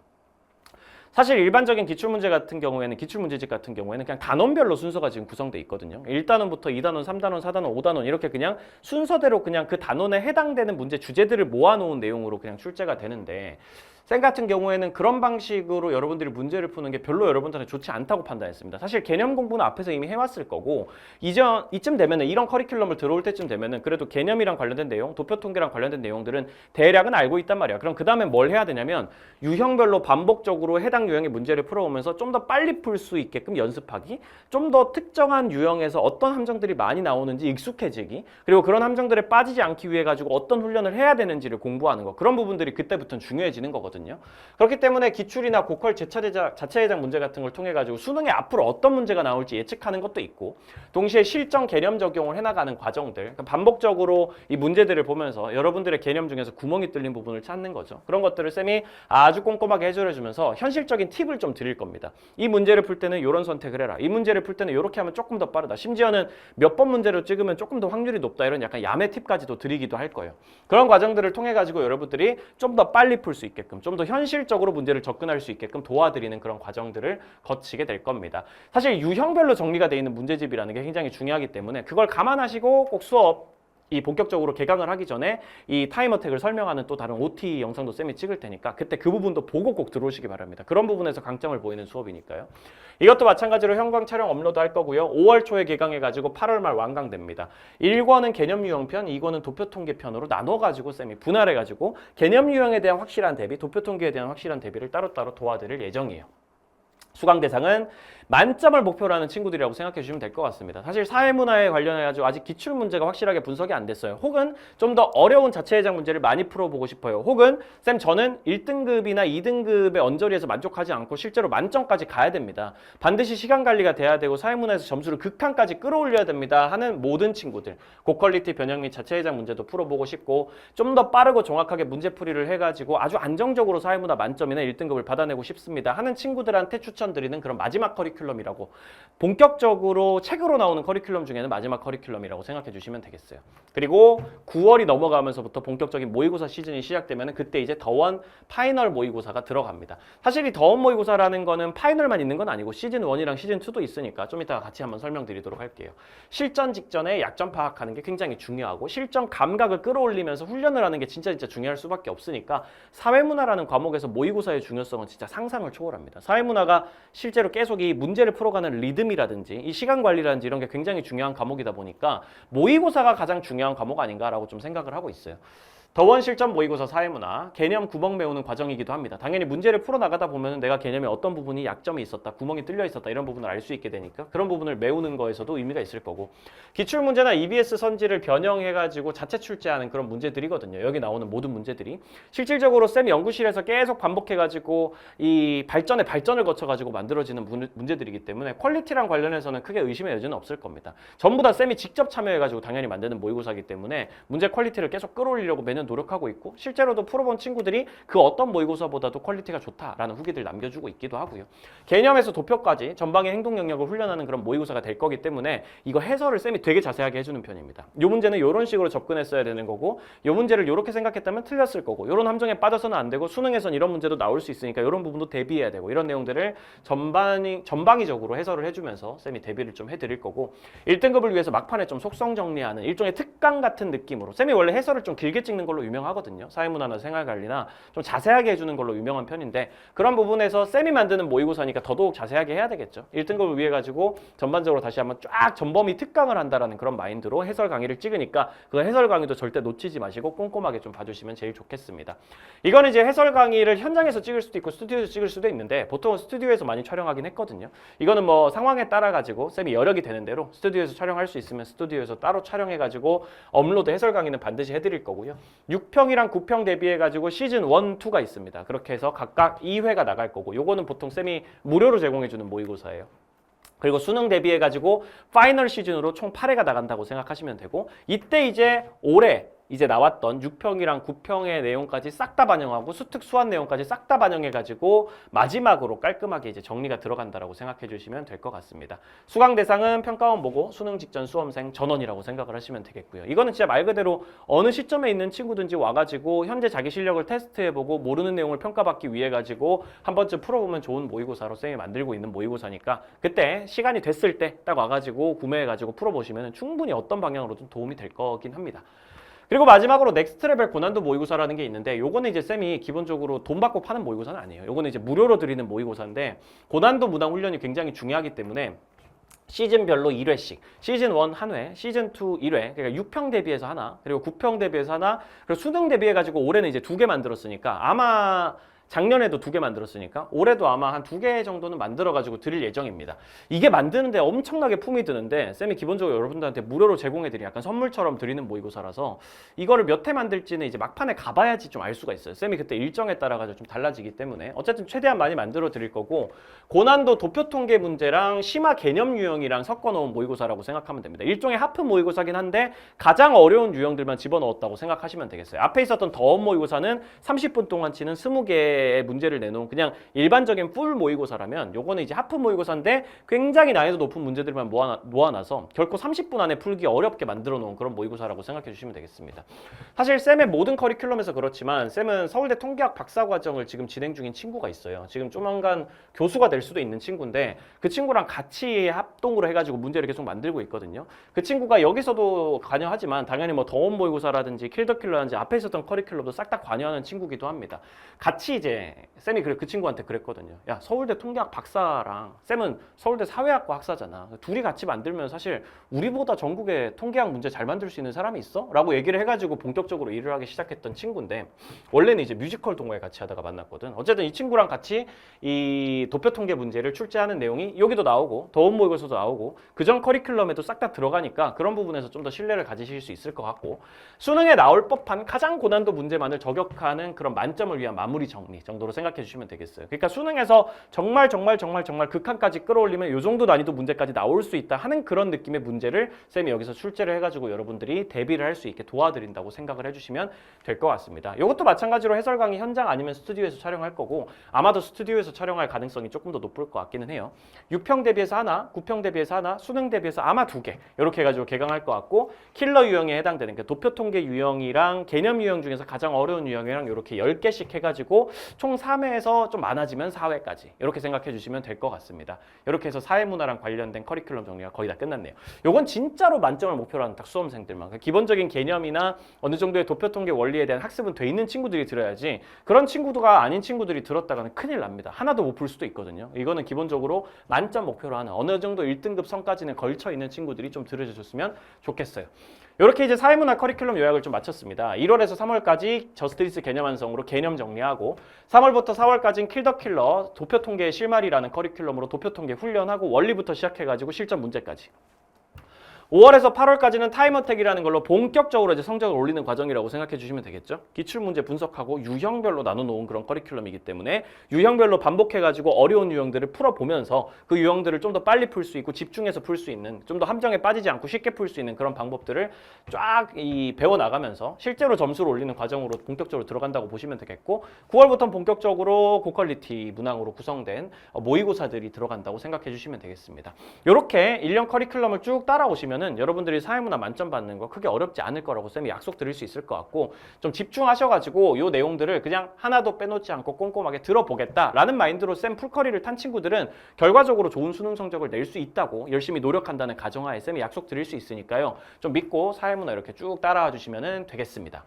Speaker 1: 사실 일반적인 기출문제 같은 경우에는, 기출문제집 같은 경우에는 그냥 단원별로 순서가 지금 구성돼 있거든요. 1단원부터 2단원, 3단원, 4단원, 5단원 이렇게 그냥 순서대로 그냥 그 단원에 해당되는 문제 주제들을 모아놓은 내용으로 그냥 출제가 되는데, 쌤 같은 경우에는 그런 방식으로 여러분들이 문제를 푸는 게 별로 여러분들한테 좋지 않다고 판단했습니다. 사실 개념 공부는 앞에서 이미 해왔을 거고, 이쯤 되면은, 이런 커리큘럼을 들어올 때쯤 되면은 그래도 개념이랑 관련된 내용, 도표 통계랑 관련된 내용들은 대략은 알고 있단 말이야. 그럼 그 다음에 뭘 해야 되냐면 유형별로 반복적으로 해당 유형의 문제를 풀어오면서 좀 더 빨리 풀 수 있게끔 연습하기, 좀 더 특정한 유형에서 어떤 함정들이 많이 나오는지 익숙해지기, 그리고 그런 함정들에 빠지지 않기 위해 가지고 어떤 훈련을 해야 되는지를 공부하는 거, 그런 부분들이 그때부터는 중요해지는 거거든요. 그렇기 때문에 기출이나 고퀄 자체 해당 문제 같은 걸 통해 가지고 수능에 앞으로 어떤 문제가 나올지 예측하는 것도 있고, 동시에 실전 개념 적용을 해나가는 과정들, 그러니까 반복적으로 이 문제들을 보면서 여러분들의 개념 중에서 구멍이 뚫린 부분을 찾는 거죠. 그런 것들을 쌤이 아주 꼼꼼하게 해줘주면서 현실적인 팁을 좀 드릴 겁니다. 이 문제를 풀 때는 이런 선택을 해라, 이 문제를 풀 때는 이렇게 하면 조금 더 빠르다, 심지어는 몇 번 문제를 찍으면 조금 더 확률이 높다, 이런 약간 야매 팁까지도 드리기도 할 거예요. 그런 과정들을 통해 가지고 여러분들이 좀 더 빨리 풀 수 있게끔, 좀 더 현실적으로 문제를 접근할 수 있게끔 도와드리는 그런 과정들을 거치게 될 겁니다. 사실 유형별로 정리가 되어 있는 문제집이라는 게 굉장히 중요하기 때문에 그걸 감안하시고 꼭 수업 본격적으로 개강을 하기 전에 이 타임어택을 설명하는 또 다른 OT 영상도 쌤이 찍을 테니까 그때 그 부분도 보고 꼭 들어오시기 바랍니다. 그런 부분에서 강점을 보이는 수업이니까요. 이것도 마찬가지로 형광 촬영 업로드 할 거고요. 5월 초에 개강해가지고 8월 말 완강됩니다. 1권은 개념 유형편, 2권은 도표 통계편으로 나눠가지고 쌤이 분할해가지고 개념 유형에 대한 확실한 대비, 도표 통계에 대한 확실한 대비를 따로따로 도와드릴 예정이에요. 수강 대상은 만점을 목표로 하는 친구들이라고 생각해 주시면 될 것 같습니다. 사실 사회문화에 관련해가지고 아직 기출문제가 확실하게 분석이 안 됐어요. 혹은 좀 더 어려운 자체 해당 문제를 많이 풀어보고 싶어요. 혹은 쌤 저는 1등급이나 2등급의 언저리에서 만족하지 않고 실제로 만점까지 가야 됩니다. 반드시 시간 관리가 돼야 되고 사회문화에서 점수를 극한까지 끌어올려야 됩니다 하는 모든 친구들, 고퀄리티 변형 및 자체 해당 문제도 풀어보고 싶고 좀 더 빠르고 정확하게 문제풀이를 해가지고 아주 안정적으로 사회문화 만점이나 1등급을 받아내고 싶습니다 하는 친구들한테 추천드리는 그런 마지막 커리큘럼이라고, 본격적으로 책으로 나오는 커리큘럼 중에는 마지막 커리큘럼이라고 생각해 주시면 되겠어요. 그리고 9월이 넘어가면서부터 본격적인 모의고사 시즌이 시작되면 그때 이제 더원 파이널 모의고사가 들어갑니다. 사실 이 더원 모의고사라는 거는 파이널만 있는 건 아니고 시즌 1이랑 시즌 2도 있으니까 좀 이따가 같이 한번 설명드리도록 할게요. 실전 직전에 약점 파악하는 게 굉장히 중요하고 실전 감각을 끌어올리면서 훈련을 하는 게 진짜 중요할 수밖에 없으니까 사회문화라는 과목에서 모의고사의 중요성은 진짜 상상을 초월합니다. 사회문화가 실제로 계속 이 문제를 풀어가는 리듬이라든지 이 시간 관리라든지 이런 게 굉장히 중요한 과목이다 보니까 모의고사가 가장 중요한 과목 아닌가라고 좀 생각을 하고 있어요. 더원 실전 모의고사 사회문화, 개념 구멍 메우는 과정이기도 합니다. 당연히 문제를 풀어나가다 보면 내가 개념에 어떤 부분이 약점이 있었다, 구멍이 뚫려 있었다 이런 부분을 알 수 있게 되니까 그런 부분을 메우는 거에서도 의미가 있을 거고, 기출문제나 EBS 선지를 변형해가지고 자체 출제하는 그런 문제들이거든요. 여기 나오는 모든 문제들이 실질적으로 쌤 연구실에서 계속 반복해가지고 이 발전을 거쳐가지고 만들어지는 문제들이기 때문에 퀄리티랑 관련해서는 크게 의심의 여지는 없을 겁니다. 전부 다 쌤이 직접 참여해가지고 당연히 만드는 모의고사이기 때문에 문제 퀄리티를 계속 끌어올리려고 매년 노력하고 있고, 실제로도 풀어본 친구들이 그 어떤 모의고사보다도 퀄리티가 좋다라는 후기들 남겨주고 있기도 하고요. 개념에서 도표까지 전방의 행동 영역을 훈련하는 그런 모의고사가 될 거기 때문에 이거 해설을 쌤이 되게 자세하게 해주는 편입니다. 이 문제는 이런 식으로 접근했어야 되는 거고, 이 문제를 이렇게 생각했다면 틀렸을 거고, 이런 함정에 빠져서는 안 되고, 수능에선 이런 문제도 나올 수 있으니까 이런 부분도 대비해야 되고, 이런 내용들을 전방위적으로 해설을 해주면서 쌤이 대비를 좀 해드릴 거고, 1등급을 위해서 막판에 좀 속성 정리하는 일종의 특강 같은 느낌으로, 쌤이 원래 해설을 좀 길게 찍는 걸로 유명하거든요. 사회문화나 생활관리나 좀 자세하게 해주는 걸로 유명한 편인데, 그런 부분에서 쌤이 만드는 모의고사니까 더더욱 자세하게 해야 되겠죠. 1등급을 위해 가지고 전반적으로 다시 한번 쫙 전범위 특강을 한다라는 그런 마인드로 해설 강의를 찍으니까 그 해설 강의도 절대 놓치지 마시고 꼼꼼하게 좀 봐주시면 제일 좋겠습니다. 이거는 이제 해설 강의를 현장에서 찍을 수도 있고 스튜디오에서 찍을 수도 있는데, 보통은 스튜디오에서 많이 촬영하긴 했거든요. 이거는 뭐 상황에 따라 가지고 쌤이 여력이 되는 대로 스튜디오에서 촬영할 수 있으면 스튜디오에서 따로 촬영해 가지고 업로드 해설 강의는 반드시 해드릴 거고요. 6평이랑 9평 대비해 가지고 시즌 1, 2가 있습니다. 그렇게 해서 각각 2회가 나갈 거고, 요거는 보통 쌤이 무료로 제공해주는 모의고사예요. 그리고 수능 대비해가지고 파이널 시즌으로 총 8회가 나간다고 생각하시면 되고, 이때 이제 올해 이제 나왔던 6평이랑 9평의 내용까지 싹 다 반영하고 수특 수완 내용까지 싹 다 반영해가지고 마지막으로 깔끔하게 이제 정리가 들어간다라고 생각해 주시면 될 것 같습니다. 수강 대상은 평가원 보고 수능 직전 수험생 전원이라고 생각을 하시면 되겠고요. 이거는 진짜 말 그대로 어느 시점에 있는 친구든지 와가지고 현재 자기 실력을 테스트해보고 모르는 내용을 평가받기 위해 가지고 한 번쯤 풀어보면 좋은 모의고사로 쌤이 만들고 있는 모의고사니까, 그때 시간이 됐을 때 딱 와가지고 구매해가지고 풀어보시면 충분히 어떤 방향으로든 도움이 될 거긴 합니다. 그리고 마지막으로 넥스트 레벨 고난도 모의고사라는 게 있는데, 요거는 이제 쌤이 기본적으로 돈 받고 파는 모의고사는 아니에요. 요거는 이제 무료로 드리는 모의고사인데, 고난도 무당 훈련이 굉장히 중요하기 때문에 시즌별로 1회씩, 시즌 1 1회, 시즌 2 1회, 그러니까 6평 대비해서 하나, 그리고 9평 대비해서 하나, 그리고 수능 대비해가지고 올해는 이제 2개 만들었으니까 아마 작년에도 2개 만들었으니까 올해도 아마 한 2개 정도는 만들어가지고 드릴 예정입니다. 이게 만드는데 엄청나게 품이 드는데, 쌤이 기본적으로 여러분들한테 무료로 제공해드린 약간 선물처럼 드리는 모의고사라서 이거를 몇 회 만들지는 이제 막판에 가봐야지 좀 알 수가 있어요. 쌤이 그때 일정에 따라가지고 좀 달라지기 때문에 어쨌든 최대한 많이 만들어 드릴 거고, 고난도 도표 통계 문제랑 심화 개념 유형이랑 섞어놓은 모의고사라고 생각하면 됩니다. 일종의 하프 모의고사긴 한데 가장 어려운 유형들만 집어넣었다고 생각하시면 되겠어요. 앞에 있었던 더원 모의고사는 30분 동안 치는 20개 문제를 내놓은 그냥 일반적인 풀 모의고사라면, 요거는 이제 하프 모의고사인데 굉장히 난이도 높은 문제들만 모아놔서 결코 30분 안에 풀기 어렵게 만들어 놓은 그런 모의고사라고 생각해 주시면 되겠습니다. 사실 쌤의 모든 커리큘럼에서 그렇지만, 쌤은 서울대 통계학 박사과정을 지금 진행 중인 친구가 있어요. 지금 조만간 교수가 될 수도 있는 친구인데, 그 친구랑 같이 합동으로 해가지고 문제를 계속 만들고 있거든요. 그 친구가 여기서도 관여하지만 당연히 뭐 더원 모의고사라든지 킬더킬러라든지 앞에 있었던 커리큘럼도 싹 다 관여하는 친구기도 합니다. 같이 이제 쌤이 그 친구한테 그랬거든요. 야, 서울대 통계학 박사랑 쌤은 서울대 사회학과 학사잖아. 둘이 같이 만들면 사실 우리보다 전국에 통계학 문제 잘 만들 수 있는 사람이 있어? 라고 얘기를 해가지고 본격적으로 일을 하기 시작했던 친구인데, 원래는 이제 뮤지컬 동호회 같이 하다가 만났거든. 어쨌든 이 친구랑 같이 이 도표 통계 문제를 출제하는 내용이 여기도 나오고 더원 모의고사도 나오고 그전 커리큘럼에도 싹 다 들어가니까 그런 부분에서 좀 더 신뢰를 가지실 수 있을 것 같고, 수능에 나올 법한 가장 고난도 문제만을 저격하는 그런 만점을 위한 마무리 정리 정도로 생각해 주시면 되겠어요. 그러니까 수능에서 정말 극한까지 끌어올리면 요 정도 난이도 문제까지 나올 수 있다 하는 그런 느낌의 문제를 쌤이 여기서 출제를 해가지고 여러분들이 대비를 할 수 있게 도와드린다고 생각을 해주시면 될 것 같습니다. 이것도 마찬가지로 해설 강의 현장 아니면 스튜디오에서 촬영할 거고, 아마도 스튜디오에서 촬영할 가능성이 조금 더 높을 것 같기는 해요. 6평 대비해서 하나, 9평 대비해서 하나, 수능 대비해서 아마 2개 이렇게 해가지고 개강할 것 같고, 킬러 유형에 해당되는 그 도표 통계 유형이랑 개념 유형 중에서 가장 어려운 유형이랑 이렇게 10개씩 해가지고 총 3회에서 좀 많아지면 4회까지 이렇게 생각해 주시면 될 것 같습니다. 이렇게 해서 사회문화랑 관련된 커리큘럼 정리가 거의 다 끝났네요. 요건 진짜로 만점을 목표로 하는 딱 수험생들만, 기본적인 개념이나 어느 정도의 도표 통계 원리에 대한 학습은 돼 있는 친구들이 들어야지, 그런 친구가 아닌 친구들이 들었다가는 큰일 납니다. 하나도 못 풀 수도 있거든요. 이거는 기본적으로 만점 목표로 하는 어느 정도 1등급 선까지는 걸쳐 있는 친구들이 좀 들어주셨으면 좋겠어요. 이렇게 이제 사회문화 커리큘럼 요약을 좀 마쳤습니다. 1월에서 3월까지 저스티스 개념 완성으로 개념 정리하고 3월부터 4월까지는 킬 더 킬러 도표 통계의 실마리라는 커리큘럼으로 도표 통계 훈련하고 원리부터 시작해가지고 실전 문제까지. 5월에서 8월까지는 타임어택이라는 걸로 본격적으로 이제 성적을 올리는 과정이라고 생각해 주시면 되겠죠. 기출문제 분석하고 유형별로 나눠놓은 그런 커리큘럼이기 때문에 유형별로 반복해가지고 어려운 유형들을 풀어보면서 그 유형들을 좀 더 빨리 풀 수 있고 집중해서 풀 수 있는, 좀 더 함정에 빠지지 않고 쉽게 풀 수 있는 그런 방법들을 쫙 배워나가면서 실제로 점수를 올리는 과정으로 본격적으로 들어간다고 보시면 되겠고, 9월부터는 본격적으로 고퀄리티 문항으로 구성된 모의고사들이 들어간다고 생각해 주시면 되겠습니다. 이렇게 1년 커리큘럼을 쭉 따라오시면 여러분들이 사회문화 만점 받는 거 크게 어렵지 않을 거라고 쌤이 약속 드릴 수 있을 것 같고, 좀 집중하셔가지고 이 내용들을 그냥 하나도 빼놓지 않고 꼼꼼하게 들어보겠다라는 마인드로 쌤 풀커리를 탄 친구들은 결과적으로 좋은 수능 성적을 낼 수 있다고 열심히 노력한다는 가정하에 쌤이 약속 드릴 수 있으니까요. 좀 믿고 사회문화 이렇게 쭉 따라와 주시면 되겠습니다.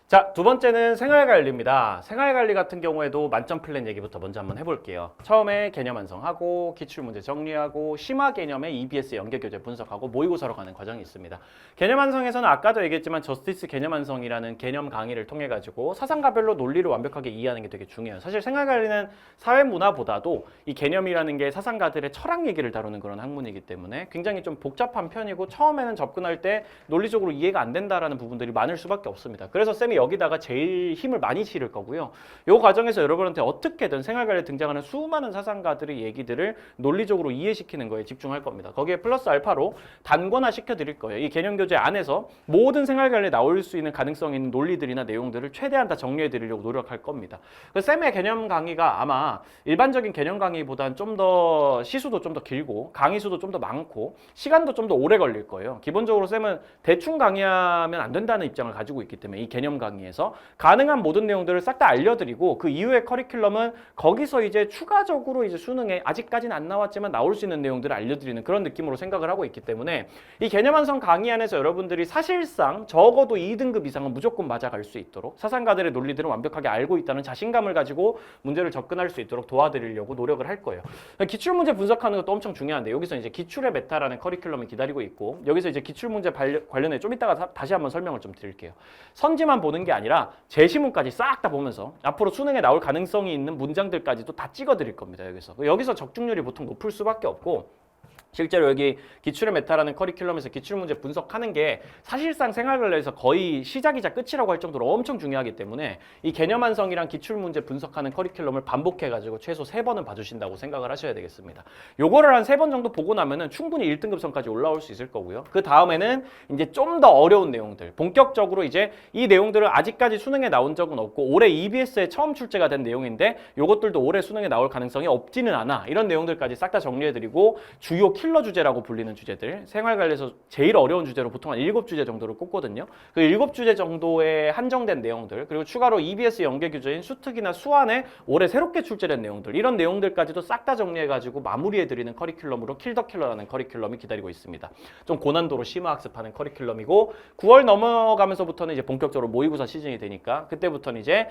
Speaker 1: 자, 두 번째는 생활관리입니다. 생활관리 같은 경우에도 만점 플랜 얘기부터 먼저 한번 해볼게요. 처음에 개념 완성하고 기출문제 정리하고 심화 개념의 EBS 연계교재 분석하고 모의고사로 가는 과정이 있습니다. 개념 완성에서는 아까도 얘기했지만 저스티스 개념 완성이라는 개념 강의를 통해 가지고 사상가별로 논리를 완벽하게 이해하는 게 되게 중요해요. 사실 생활관리는 사회문화보다도 이 개념이라는 게 사상가들의 철학 얘기를 다루는 그런 학문이기 때문에 굉장히 좀 복잡한 편이고 처음에는 접근할 때 논리적으로 이해가 안 된다라는 부분들이 많을 수밖에 없습니다. 그래서 쌤이 여기다가 제일 힘을 많이 실을 거고요. 이 과정에서 여러분한테 어떻게든 생활관리에 등장하는 수많은 사상가들의 얘기들을 논리적으로 이해시키는 거에 집중할 겁니다. 거기에 플러스 알파로 단권화 시켜드릴 거예요. 이 개념교재 안에서 모든 생활관리에 나올 수 있는 가능성 있는 논리들이나 내용들을 최대한 다 정리해드리려고 노력할 겁니다. 쌤의 개념 강의가 아마 일반적인 개념 강의보다는 좀 더 시수도 좀 더 길고 강의 수도 좀 더 많고 시간도 좀 더 오래 걸릴 거예요. 기본적으로 쌤은 대충 강의하면 안 된다는 입장을 가지고 있기 때문에 이 개념 강의에서 가능한 모든 내용들을 싹 다 알려드리고 그 이후의 커리큘럼은 거기서 이제 추가적으로 이제 수능에 아직까지는 안 나왔지만 나올 수 있는 내용들을 알려드리는 그런 느낌으로 생각을 하고 있기 때문에 이 개념 완성 강의 안에서 여러분들이 사실상 적어도 2등급 이상은 무조건 맞아갈 수 있도록 사상가들의 논리들을 완벽하게 알고 있다는 자신감을 가지고 문제를 접근할 수 있도록 도와드리려고 노력을 할 거예요. 기출문제 분석하는 것도 엄청 중요한데 여기서 이제 기출의 메타라는 커리큘럼이 기다리고 있고 여기서 이제 기출문제 관련해 좀 이따가 다시 한번 설명을 좀 드릴게요. 선지만 보는 게 아니라 제시문까지 싹 다 보면서 앞으로 수능에 나올 가능성이 있는 문장들까지도 다 찍어 드릴 겁니다. 여기서 적중률이 보통 높을 수밖에 없고 실제로 여기 기출의 메타라는 커리큘럼에서 기출문제 분석하는 게 사실상 생활관리에서 거의 시작이자 끝이라고 할 정도로 엄청 중요하기 때문에 이 개념 완성이랑 기출문제 분석하는 커리큘럼을 반복해가지고 최소 3번은 봐주신다고 생각을 하셔야 되겠습니다. 요거를 한 3번 정도 보고 나면은 충분히 1등급선까지 올라올 수 있을 거고요. 그 다음에는 이제 좀 더 어려운 내용들, 본격적으로 이제 이 내용들을 아직까지 수능에 나온 적은 없고 올해 EBS에 처음 출제가 된 내용인데 요것들도 올해 수능에 나올 가능성이 없지는 않아. 이런 내용들까지 싹 다 정리해드리고 주요 킬러 주제라고 불리는 주제들, 생활관리에서 제일 어려운 주제로 보통 한 7주제 정도를 꼽거든요. 그 7주제 정도에 한정된 내용들, 그리고 추가로 EBS 연계 교재인 수특이나 수완에 올해 새롭게 출제된 내용들, 이런 내용들까지도 싹 다 정리해가지고 마무리해드리는 커리큘럼으로 킬 더 킬러라는 커리큘럼이 기다리고 있습니다. 좀 고난도로 심화학습하는 커리큘럼이고 9월 넘어가면서부터는 이제 본격적으로 모의고사 시즌이 되니까 그때부터는 이제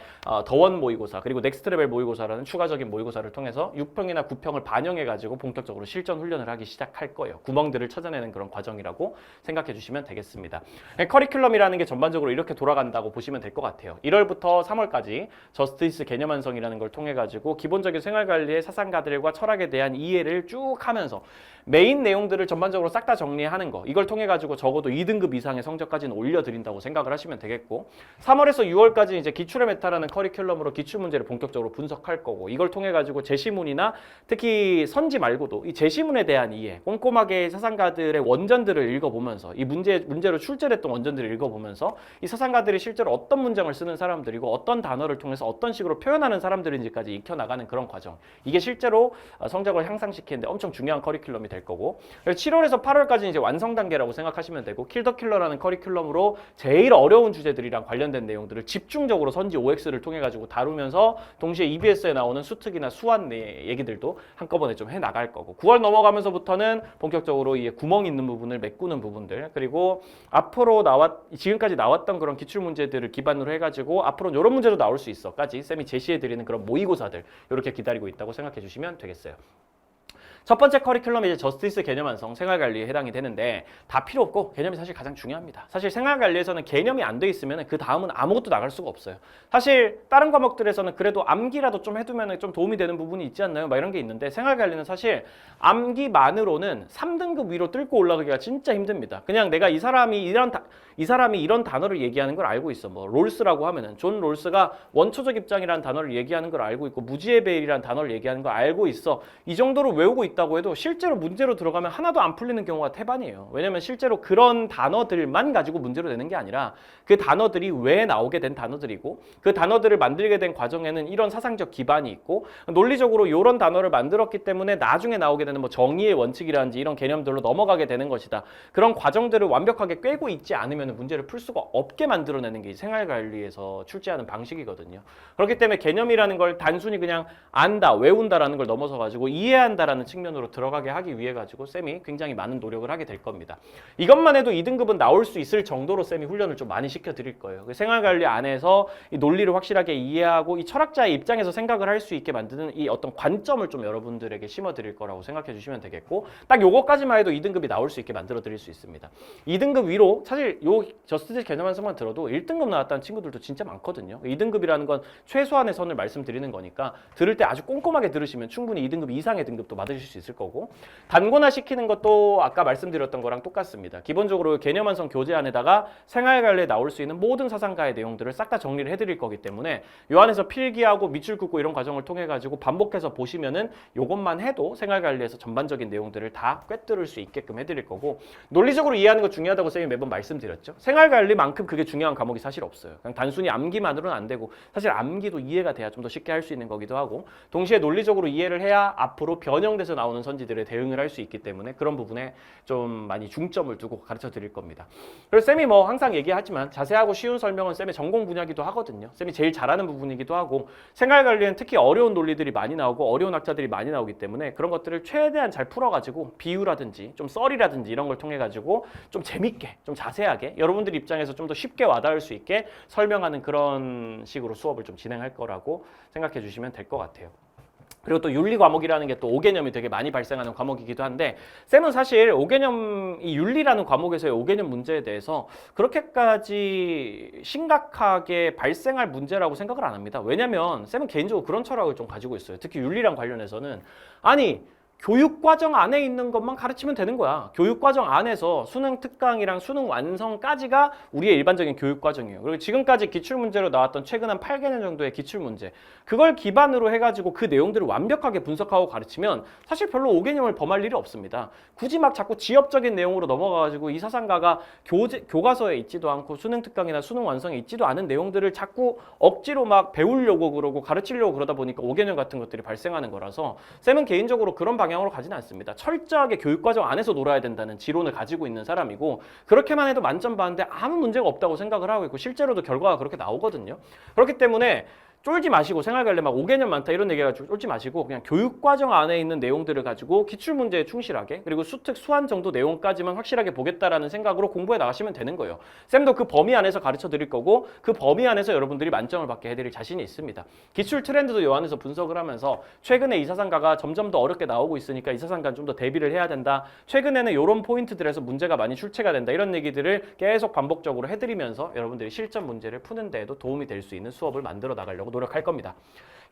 Speaker 1: 더원 모의고사 그리고 넥스트 레벨 모의고사라는 추가적인 모의고사를 통해서 6평이나 9평을 반영해가지고 본격적으로 실전 훈련을 하기 시작할 거예요. 구멍들을 찾아내는 그런 과정이라고 생각해 주시면 되겠습니다. 커리큘럼이라는 게 전반적으로 이렇게 돌아간다고 보시면 될 것 같아요. 1월부터 3월까지 저스티스 개념 완성이라는 걸 통해 가지고 기본적인 생활관리의 사상가들과 철학에 대한 이해를 쭉 하면서 메인 내용들을 전반적으로 싹 다 정리하는 거, 이걸 통해 가지고 적어도 2등급 이상의 성적까지는 올려드린다고 생각을 하시면 되겠고 3월에서 6월까지 이제 기출의 메타라는 커리큘럼으로 기출 문제를 본격적으로 분석할 거고 이걸 통해 가지고 제시문이나 특히 선지 말고도 이 제시문에 대한 이해, 꼼꼼하게 사상가들의 원전들을 읽어보면서 이 문제로 출제됐던 원전들을 읽어보면서 이 사상가들이 실제로 어떤 문장을 쓰는 사람들이고 어떤 단어를 통해서 어떤 식으로 표현하는 사람들인지까지 익혀나가는 그런 과정, 이게 실제로 성적을 향상시키는데 엄청 중요한 커리큘럼이 될 거고 7월에서 8월까지는 이제 완성 단계라고 생각하시면 되고 킬 더 킬러라는 커리큘럼으로 제일 어려운 주제들이랑 관련된 내용들을 집중적으로 선지 OX를 통해 가지고 다루면서 동시에 EBS에 나오는 수특이나 수완 얘기들도 한꺼번에 좀 해나갈 거고 9월 넘어가면서부터는 본격적으로 이 구멍 있는 부분을 메꾸는 부분들 그리고 앞으로 지금까지 나왔던 그런 기출 문제들을 기반으로 해가지고 앞으로 이런 문제도 나올 수 있어까지 쌤이 제시해드리는 그런 모의고사들 이렇게 기다리고 있다고 생각해 주시면 되겠어요. 첫 번째 커리큘럼이 이제 저스티스 개념 완성, 생활관리에 해당이 되는데 다 필요 없고 개념이 사실 가장 중요합니다. 사실 생활관리에서는 개념이 안 돼 있으면 그 다음은 아무것도 나갈 수가 없어요. 사실 다른 과목들에서는 그래도 암기라도 좀 해두면 좀 도움이 되는 부분이 있지 않나요? 막 이런 게 있는데 생활관리는 사실 암기만으로는 3등급 위로 뚫고 올라가기가 진짜 힘듭니다. 그냥 내가 이 사람이 이런 단어를 얘기하는 걸 알고 있어. 뭐 롤스라고 하면은 존 롤스가 원초적 입장이라는 단어를 얘기하는 걸 알고 있고 무지의 베일이라는 단어를 얘기하는 걸 알고 있어. 이 정도로 외우고 있다고 해도 실제로 문제로 들어가면 하나도 안 풀리는 경우가 태반이에요. 왜냐면 실제로 그런 단어들만 가지고 문제로 내는 게 아니라 그 단어들이 왜 나오게 된 단어들이고 그 단어들을 만들게 된 과정에는 이런 사상적 기반이 있고 논리적으로 이런 단어를 만들었기 때문에 나중에 나오게 되는 뭐 정의의 원칙이라든지 이런 개념들로 넘어가게 되는 것이다. 그런 과정들을 완벽하게 꿰고 있지 않으면 문제를 풀 수가 없게 만들어내는 게 생활관리에서 출제하는 방식이거든요. 그렇기 때문에 개념이라는 걸 단순히 그냥 안다, 외운다라는 걸 넘어서 가지고 이해한다라는 측면으로 들어가게 하기 위해 가지고 쌤이 굉장히 많은 노력을 하게 될 겁니다. 이것만 해도 2등급은 나올 수 있을 정도로 쌤이 훈련을 좀 많이 시켜드릴 거예요. 생활관리 안에서 이 논리를 확실하게 이해하고 이 철학자의 입장에서 생각을 할 수 있게 만드는 이 어떤 관점을 좀 여러분들에게 심어드릴 거라고 생각해 주시면 되겠고 딱 요거까지만 해도 2등급이 나올 수 있게 만들어 드릴 수 있습니다. 2등급 위로 사실 요 저스티스 개념 완성만 들어도 1등급 나왔다는 친구들도 진짜 많거든요. 2등급이라는 건 최소한의 선을 말씀드리는 거니까 들을 때 아주 꼼꼼하게 들으시면 충분히 2등급 이상의 등급도 받으실 수 있을 거고 단권화 시키는 것도 아까 말씀드렸던 거랑 똑같습니다. 기본적으로 개념 완성 교재 안에다가 생활관리에 나올 수 있는 모든 사상가의 내용들을 싹 다 정리를 해드릴 거기 때문에 요 안에서 필기하고 밑줄 긋고 이런 과정을 통해 가지고 반복해서 보시면은 요것만 해도 생활관리에서 전반적인 내용들을 다 꿰뚫을 수 있게끔 해드릴 거고 논리적으로 이해하는 거 중요하다고 쌤이 매번 말씀드렸죠. 생활관리만큼 그게 중요한 과목이 사실 없어요. 그냥 단순히 암기만으로는 안 되고 사실 암기도 이해가 돼야 좀 더 쉽게 할 수 있는 거기도 하고 동시에 논리적으로 이해를 해야 앞으로 변형돼서 나오는 선지들에 대응을 할 수 있기 때문에 그런 부분에 좀 많이 중점을 두고 가르쳐 드릴 겁니다. 그래서 쌤이 뭐 항상 얘기하지만 자세하고 쉬운 설명은 쌤의 전공 분야기도 하거든요. 쌤이 제일 잘하는 부분이기도 하고 생활관리는 특히 어려운 논리들이 많이 나오고 어려운 학자들이 많이 나오기 때문에 그런 것들을 최대한 잘 풀어가지고 비유라든지 좀 썰이라든지 이런 걸 통해 가지고 좀 재밌게 좀 자세하게 여러분들 입장에서 좀 더 쉽게 와닿을 수 있게 설명하는 그런 식으로 수업을 좀 진행할 거라고 생각해 주시면 될 것 같아요. 그리고 또 윤리 과목이라는 게 또 5개념이 되게 많이 발생하는 과목이기도 한데 쌤은 사실 5개념, 이 윤리라는 과목에서의 5개념 문제에 대해서 그렇게까지 심각하게 발생할 문제라고 생각을 안 합니다. 왜냐면 쌤은 개인적으로 그런 철학을 좀 가지고 있어요. 특히 윤리랑 관련해서는 아니 교육과정 안에 있는 것만 가르치면 되는 거야. 교육과정 안에서 수능 특강이랑 수능 완성까지가 우리의 일반적인 교육과정이에요. 그리고 지금까지 기출문제로 나왔던 최근 한 8개년 정도의 기출문제 그걸 기반으로 해가지고 그 내용들을 완벽하게 분석하고 가르치면 사실 별로 5개념을 범할 일이 없습니다. 굳이 막 자꾸 지엽적인 내용으로 넘어가가지고 이 사상가가 교과서에 있지도 않고 수능 특강이나 수능 완성에 있지도 않은 내용들을 자꾸 억지로 막 배우려고 그러고 가르치려고 그러다 보니까 5개념 같은 것들이 발생하는 거라서 쌤은 개인적으로 그런 방향으로 가지는 않습니다. 철저하게 교육과정 안에서 놀아야 된다는 지론을 가지고 있는 사람이고 그렇게만 해도 만점 받는데 아무 문제가 없다고 생각을 하고 있고 실제로도 결과가 그렇게 나오거든요. 그렇기 때문에 쫄지 마시고 생활관리 막 5개념 많다 이런 얘기해가지고 쫄지 마시고 그냥 교육과정 안에 있는 내용들을 가지고 기출문제에 충실하게 그리고 수특 수한 정도 내용까지만 확실하게 보겠다라는 생각으로 공부해 나가시면 되는 거예요. 쌤도 그 범위 안에서 가르쳐 드릴 거고 그 범위 안에서 여러분들이 만점을 받게 해드릴 자신이 있습니다. 기출 트렌드도 요 안에서 분석을 하면서 최근에 이 사상가가 점점 더 어렵게 나오고 있으니까 이 사상가는 좀 더 대비를 해야 된다. 최근에는 이런 포인트들에서 문제가 많이 출제가 된다. 이런 얘기들을 계속 반복적으로 해드리면서 여러분들이 실전 문제를 푸는 데에도 도움이 될 수 있는 수업을 만들어 나가려고 노력할 겁니다.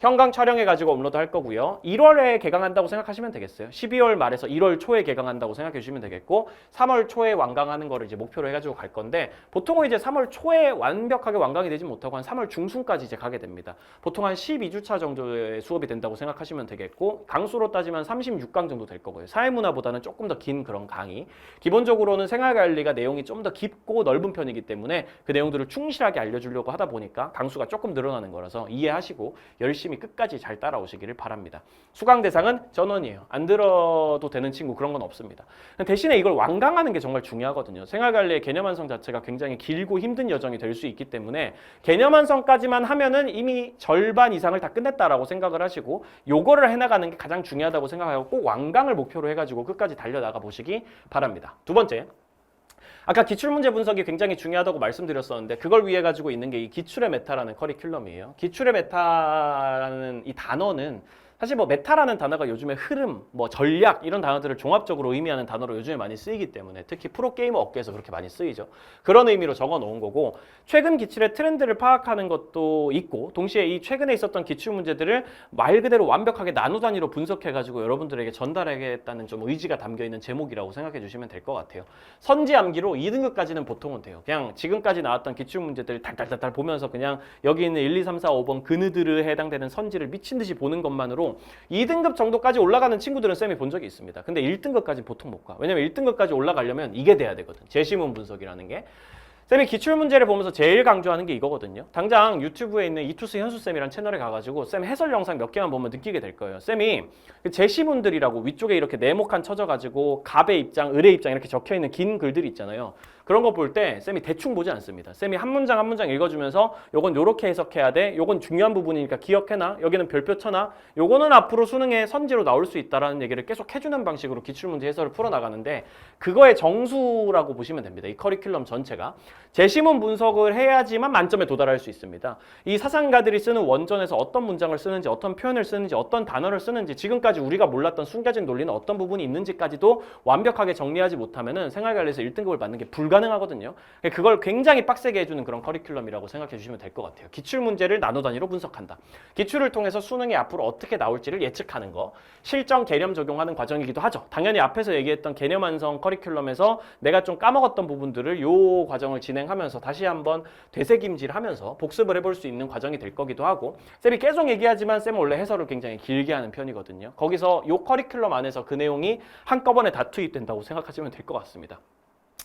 Speaker 1: 현강 촬영해가지고 업로드 할 거고요. 1월에 개강한다고 생각하시면 되겠어요. 12월 말에서 1월 초에 개강한다고 생각해 주시면 되겠고 3월 초에 완강하는 거를 이제 목표로 해가지고 갈 건데 보통은 이제 3월 초에 완벽하게 완강이 되지 못하고 한 3월 중순까지 이제 가게 됩니다. 보통 한 12주차 정도의 수업이 된다고 생각하시면 되겠고 강수로 따지면 36강 정도 될 거고요. 사회문화보다는 조금 더 긴 그런 강의. 기본적으로는 생활관리가 내용이 좀 더 깊고 넓은 편이기 때문에 그 내용들을 충실하게 알려주려고 하다 보니까 강수가 조금 늘어나는 거라서 이해하시고 열심히 끝까지 잘 따라오시기를 바랍니다. 수강 대상은 전원이에요. 안 들어도 되는 친구 그런 건 없습니다. 대신에 이걸 완강하는 게 정말 중요하거든요. 생활관리의 개념 완성 자체가 굉장히 길고 힘든 여정이 될 수 있기 때문에 개념 완성까지만 하면은 이미 절반 이상을 다 끝냈다라고 생각을 하시고 요거를 해나가는 게 가장 중요하다고 생각하고 꼭 완강을 목표로 해가지고 끝까지 달려나가 보시기 바랍니다. 두 번째. 아까 기출문제 분석이 굉장히 중요하다고 말씀드렸었는데 그걸 위해 가지고 있는 게 이 기출의 메타라는 커리큘럼이에요. 기출의 메타라는 이 단어는 사실 뭐 메타라는 단어가 요즘에 흐름, 뭐 전략 이런 단어들을 종합적으로 의미하는 단어로 요즘에 많이 쓰이기 때문에 특히 프로게이머 업계에서 그렇게 많이 쓰이죠. 그런 의미로 적어 놓은 거고 최근 기출의 트렌드를 파악하는 것도 있고 동시에 이 최근에 있었던 기출 문제들을 말 그대로 완벽하게 나누 단위로 분석해가지고 여러분들에게 전달하겠다는 좀 의지가 담겨 있는 제목이라고 생각해 주시면 될 것 같아요. 선지 암기로 2등급까지는 보통은 돼요. 그냥 지금까지 나왔던 기출 문제들 달달달달 보면서 그냥 여기 있는 1, 2, 3, 4, 5번 그느들에 해당되는 선지를 미친 듯이 보는 것만으로 2등급 정도까지 올라가는 친구들은 쌤이 본 적이 있습니다. 근데 1등급까지 보통 못 가. 왜냐면 1등급까지 올라가려면 이게 돼야 되거든. 제시문 분석이라는 게. 쌤이 기출문제를 보면서 제일 강조하는 게 이거거든요. 당장 유튜브에 있는 이투스 현수쌤이라는 채널에 가가지고 쌤 해설 영상 몇 개만 보면 느끼게 될 거예요. 쌤이 제시문들이라고 위쪽에 이렇게 네모칸 쳐져가지고 갑의 입장, 을의 입장 이렇게 적혀있는 긴 글들이 있잖아요. 그런 거 볼 때 쌤이 대충 보지 않습니다. 쌤이 한 문장 한 문장 읽어주면서 요건 요렇게 해석해야 돼. 요건 중요한 부분이니까 기억해놔. 여기는 별표 쳐놔. 요거는 앞으로 수능에 선지로 나올 수 있다라는 얘기를 계속 해주는 방식으로 기출문제 해설을 풀어나가는데 그거의 정수라고 보시면 됩니다. 이 커리큘럼 전체가. 제시문 분석을 해야지만 만점에 도달할 수 있습니다. 이 사상가들이 쓰는 원전에서 어떤 문장을 쓰는지 어떤 표현을 쓰는지 어떤 단어를 쓰는지 지금까지 우리가 몰랐던 숨겨진 논리는 어떤 부분이 있는지까지도 완벽하게 정리하지 못하면은 생활관리에서 1등급을 받는 게 불가능하거든요. 그걸 굉장히 빡세게 해주는 그런 커리큘럼이라고 생각해 주시면 될 것 같아요. 기출 문제를 나노 단위로 분석한다. 기출을 통해서 수능에 앞으로 어떻게 나올지를 예측하는 거. 실전 개념 적용하는 과정이기도 하죠. 당연히 앞에서 얘기했던 개념 완성 커리큘럼에서 내가 좀 까먹었던 부분들을 요 과정을 진행하면서 다시 한번 되새김질하면서 복습을 해볼 수 있는 과정이 될 거기도 하고 쌤이 계속 얘기하지만 쌤은 원래 해설을 굉장히 길게 하는 편이거든요. 거기서 요 커리큘럼 안에서 그 내용이 한꺼번에 다 투입된다고 생각하시면 될 것 같습니다.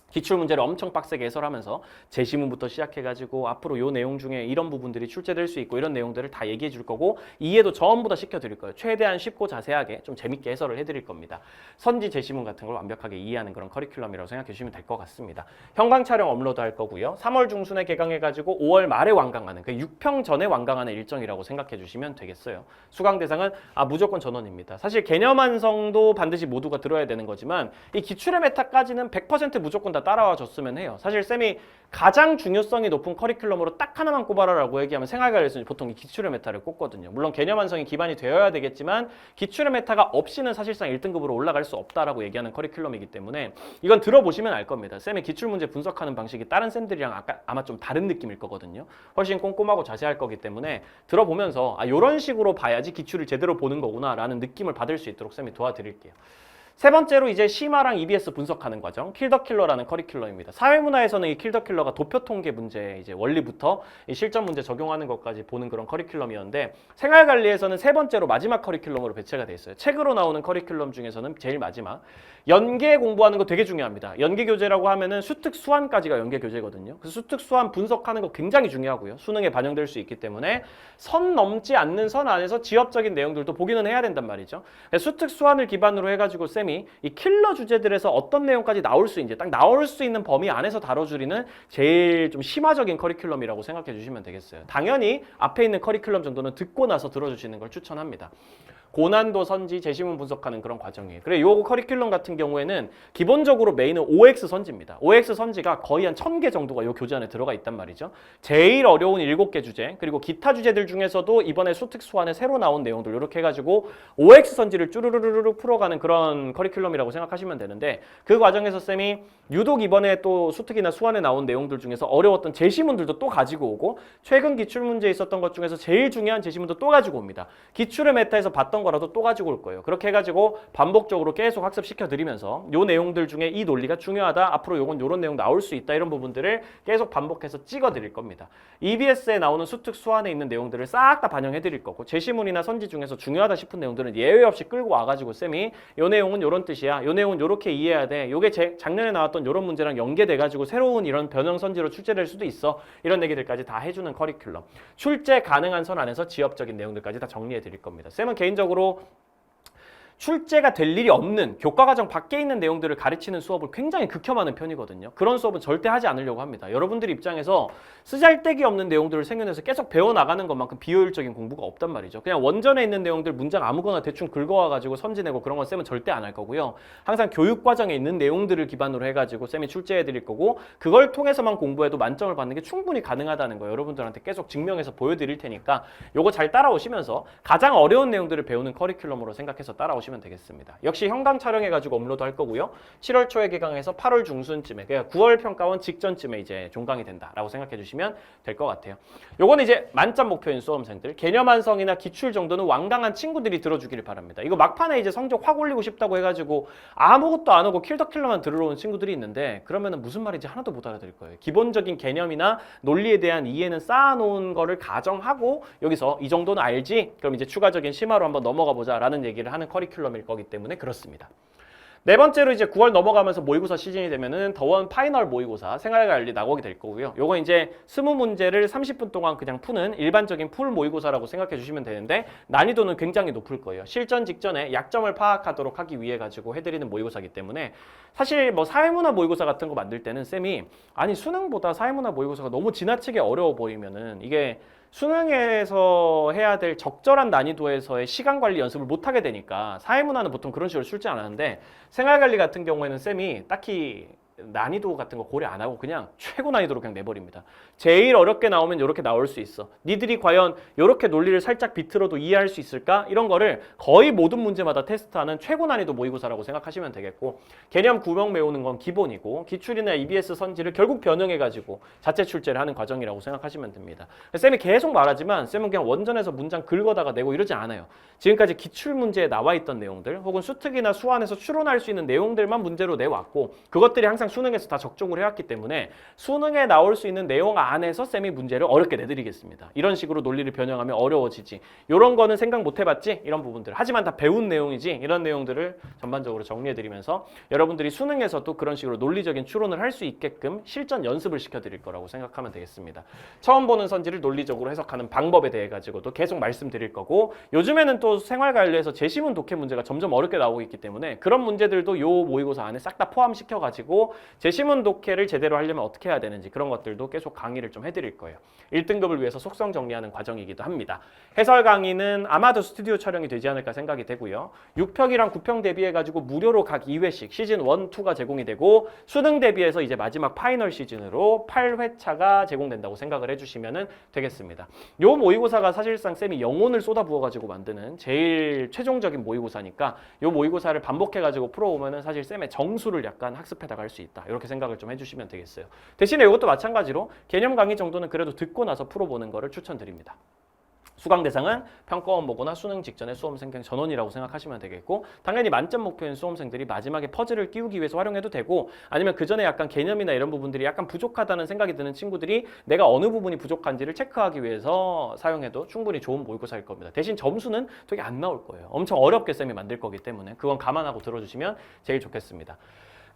Speaker 1: 기출문제를 엄청 빡세게 해설하면서 제시문부터 시작해가지고 앞으로 요 내용 중에 이런 부분들이 출제될 수 있고 이런 내용들을 다 얘기해 줄 거고 이해도 전부 다 시켜드릴 거예요. 최대한 쉽고 자세하게 좀 재밌게 해설을 해드릴 겁니다. 선지 제시문 같은 걸 완벽하게 이해하는 그런 커리큘럼이라고 생각해 주시면 될 것 같습니다. 현강 촬영 업로드 할 거고요. 3월 중순에 개강해가지고 5월 말에 완강하는 그 6평 전에 완강하는 일정이라고 생각해 주시면 되겠어요. 수강 대상은 무조건 전원입니다. 사실 개념 완성도 반드시 모두가 들어야 되는 거지만 이 기출의 메타까지는 100% 무조건 다 따라와 줬으면 해요. 사실 쌤이 가장 중요성이 높은 커리큘럼으로 딱 하나만 꼽아라라고 얘기하면 생활관리에서는 보통 이 기출의 메타를 꼽거든요. 물론 개념 완성이 기반이 되어야 되겠지만 기출의 메타가 없이는 사실상 1등급으로 올라갈 수 없다라고 얘기하는 커리큘럼이기 때문에 이건 들어보시면 알 겁니다. 쌤의 기출문제 분석하는 방식이 다른 쌤들이랑 아마 좀 다른 느낌일 거거든요. 훨씬 꼼꼼하고 자세할 거기 때문에 들어보면서 이런 식으로 봐야지 기출을 제대로 보는 거구나 라는 느낌을 받을 수 있도록 쌤이 도와드릴게요. 세 번째로 이제 심화랑 EBS 분석하는 과정, 킬더킬러라는 커리큘럼입니다. 사회문화에서는 이 킬더킬러가 도표통계 문제 이제 원리부터 이 실전 문제 적용하는 것까지 보는 그런 커리큘럼이었는데 생활관리에서는 세 번째로 마지막 커리큘럼으로 배치가 돼 있어요. 책으로 나오는 커리큘럼 중에서는 제일 마지막. 연계 공부하는 거 되게 중요합니다. 연계 교재라고 하면은 수특 수한까지가 연계 교재거든요. 그래서 수특 수한 분석하는 거 굉장히 중요하고요. 수능에 반영될 수 있기 때문에 선 넘지 않는 선 안에서 지엽적인 내용들도 보기는 해야 된단 말이죠. 수특 수한을 기반으로 해가지고 쌤이 이 킬러 주제들에서 어떤 내용까지 나올 수 있는지 딱 나올 수 있는 범위 안에서 다뤄주리는 제일 좀 심화적인 커리큘럼이라고 생각해 주시면 되겠어요. 당연히 앞에 있는 커리큘럼 정도는 듣고 나서 들어주시는 걸 추천합니다. 고난도 선지, 제시문 분석하는 그런 과정이에요. 그래, 요 커리큘럼 같은 경우에는 기본적으로 메인은 OX 선지입니다. OX 선지가 거의 한 1000개 정도가 요 교재 안에 들어가 있단 말이죠. 제일 어려운 7개 주제, 그리고 기타 주제들 중에서도 이번에 수특 수완에 새로 나온 내용들 이렇게 해가지고 OX 선지를 쭈르르르르 풀어가는 그런 커리큘럼이라고 생각하시면 되는데 그 과정에서 쌤이 유독 이번에 또 수특이나 수완에 나온 내용들 중에서 어려웠던 제시문들도 또 가지고 오고 최근 기출문제에 있었던 것 중에서 제일 중요한 제시문도 또 가지고 옵니다. 기출의 메타에서 봤던 거라도 또 가지고 올 거예요. 그렇게 해가지고 반복적으로 계속 학습시켜 드리면서 요 내용들 중에 이 논리가 중요하다. 앞으로 요건 요런 내용 나올 수 있다. 이런 부분들을 계속 반복해서 찍어 드릴 겁니다. EBS에 나오는 수특 수완에 있는 내용들을 싹 다 반영해 드릴 거고 제시문이나 선지 중에서 중요하다 싶은 내용들은 예외 없이 끌고 와가지고 쌤이 요 내용은 요런 뜻이야. 요 내용은 요렇게 이해해야 돼. 요게 작년에 나왔던 요런 문제랑 연계돼가지고 새로운 이런 변형 선지로 출제될 수도 있어. 이런 얘기들까지 다 해주는 커리큘럼. 출제 가능한 선 안에서 지엽적인 내용들까지 다 정리해 드릴 겁니다. 쌤은 개인적으로 출제가 될 일이 없는 교과과정 밖에 있는 내용들을 가르치는 수업을 굉장히 극혐하는 편이거든요. 그런 수업은 절대 하지 않으려고 합니다. 여러분들 입장에서 쓰잘데기 없는 내용들을 생겨내서 계속 배워나가는 것만큼 비효율적인 공부가 없단 말이죠. 그냥 원전에 있는 내용들 문장 아무거나 대충 긁어와가지고 선지내고 그런 건 쌤은 절대 안 할 거고요. 항상 교육과정에 있는 내용들을 기반으로 해가지고 쌤이 출제해드릴 거고 그걸 통해서만 공부해도 만점을 받는 게 충분히 가능하다는 거 여러분들한테 계속 증명해서 보여드릴 테니까 요거 잘 따라오시면서 가장 어려운 내용들을 배우는 커리큘럼으로 생각해서 따라오시면 되겠습니다. 역시 현강 촬영해가지고 업로드 할 거고요. 7월 초에 개강해서 8월 중순쯤에 그러니까 9월 평가원 직전쯤에 이제 종강이 된다라고 생각해 주시면 될 것 같아요. 요거는 이제 만점 목표인 수험생들 개념 완성이나 기출 정도는 완강한 친구들이 들어주기를 바랍니다. 이거 막판에 이제 성적 확 올리고 싶다고 해가지고 아무것도 안 하고 킬더킬러만 들으러 온 친구들이 있는데 그러면은 무슨 말인지 하나도 못 알아들을 거예요. 기본적인 개념이나 논리에 대한 이해는 쌓아놓은 거를 가정하고 여기서 이 정도는 알지? 그럼 이제 추가적인 심화로 한번 넘어가 보자라는 얘기를 하는 커리큘럼일 거기 때문에 그렇습니다. 네 번째로 이제 9월 넘어가면서 모의고사 시즌이 되면은 더원 파이널 모의고사 생활관리 나오게 될 거고요. 요거 이제 20문제를 30분 동안 그냥 푸는 일반적인 풀 모의고사라고 생각해 주시면 되는데 난이도는 굉장히 높을 거예요. 실전 직전에 약점을 파악하도록 하기 위해 가지고 해드리는 모의고사이기 때문에 사실 뭐 사회문화 모의고사 같은 거 만들 때는 쌤이 아니 수능보다 사회문화 모의고사가 너무 지나치게 어려워 보이면은 이게 수능에서 해야 될 적절한 난이도에서의 시간 관리 연습을 못 하게 되니까 사회문화는 보통 그런 식으로 출제 안 하는데 생활관리 같은 경우에는 쌤이 딱히 난이도 같은 거 고려 안 하고 그냥 최고 난이도로 그냥 내버립니다. 제일 어렵게 나오면 이렇게 나올 수 있어. 니들이 과연 이렇게 논리를 살짝 비틀어도 이해할 수 있을까? 이런 거를 거의 모든 문제마다 테스트하는 최고 난이도 모의고사라고 생각하시면 되겠고 개념 구명 외우는 건 기본이고 기출이나 EBS 선지를 결국 변형해가지고 자체 출제를 하는 과정이라고 생각하시면 됩니다. 쌤이 계속 말하지만 쌤은 그냥 원전에서 문장 긁어다가 내고 이러지 않아요. 지금까지 기출 문제에 나와 있던 내용들 혹은 수특이나 수완에서 추론할 수 있는 내용들만 문제로 내왔고 그것들이 항상 수능에서 다 적중을 해왔기 때문에 수능에 나올 수 있는 내용 안에서 쌤이 문제를 어렵게 내드리겠습니다. 이런 식으로 논리를 변형하면 어려워지지. 이런 거는 생각 못 해봤지? 이런 부분들. 하지만 다 배운 내용이지? 이런 내용들을 전반적으로 정리해드리면서 여러분들이 수능에서도 그런 식으로 논리적인 추론을 할 수 있게끔 실전 연습을 시켜드릴 거라고 생각하면 되겠습니다. 처음 보는 선지를 논리적으로 해석하는 방법에 대해 가지고도 계속 말씀드릴 거고 요즘에는 또 생활관리에서 제시문 독해 문제가 점점 어렵게 나오고 있기 때문에 그런 문제들도 요 모의고사 안에 싹 다 포함시켜가지고 제시문 독해를 제대로 하려면 어떻게 해야 되는지 그런 것들도 계속 강의를 좀 해드릴 거예요. 1등급을 위해서 속성 정리하는 과정이기도 합니다. 해설 강의는 아마도 스튜디오 촬영이 되지 않을까 생각이 되고요. 6평이랑 9평 대비해가지고 무료로 각 2회씩 시즌 1, 2가 제공이 되고 수능 대비해서 이제 마지막 파이널 시즌으로 8회차가 제공된다고 생각을 해주시면 되겠습니다. 요 모의고사가 사실상 쌤이 영혼을 쏟아부어가지고 만드는 제일 최종적인 모의고사니까 요 모의고사를 반복해가지고 풀어오면은 사실 쌤의 정수를 약간 학습해다가 할 수 있다. 이렇게 생각을 좀 해주시면 되겠어요. 대신에 이것도 마찬가지로 개념 강의 정도는 그래도 듣고 나서 풀어보는 거를 추천드립니다. 수강 대상은 평가원 보거나 수능 직전의 수험생 전원이라고 생각하시면 되겠고 당연히 만점 목표인 수험생들이 마지막에 퍼즐을 끼우기 위해서 활용해도 되고 아니면 그 전에 약간 개념이나 이런 부분들이 약간 부족하다는 생각이 드는 친구들이 내가 어느 부분이 부족한지를 체크하기 위해서 사용해도 충분히 좋은 모의고사일 겁니다. 대신 점수는 되게 안 나올 거예요. 엄청 어렵게 쌤이 만들 거기 때문에 그건 감안하고 들어주시면 제일 좋겠습니다.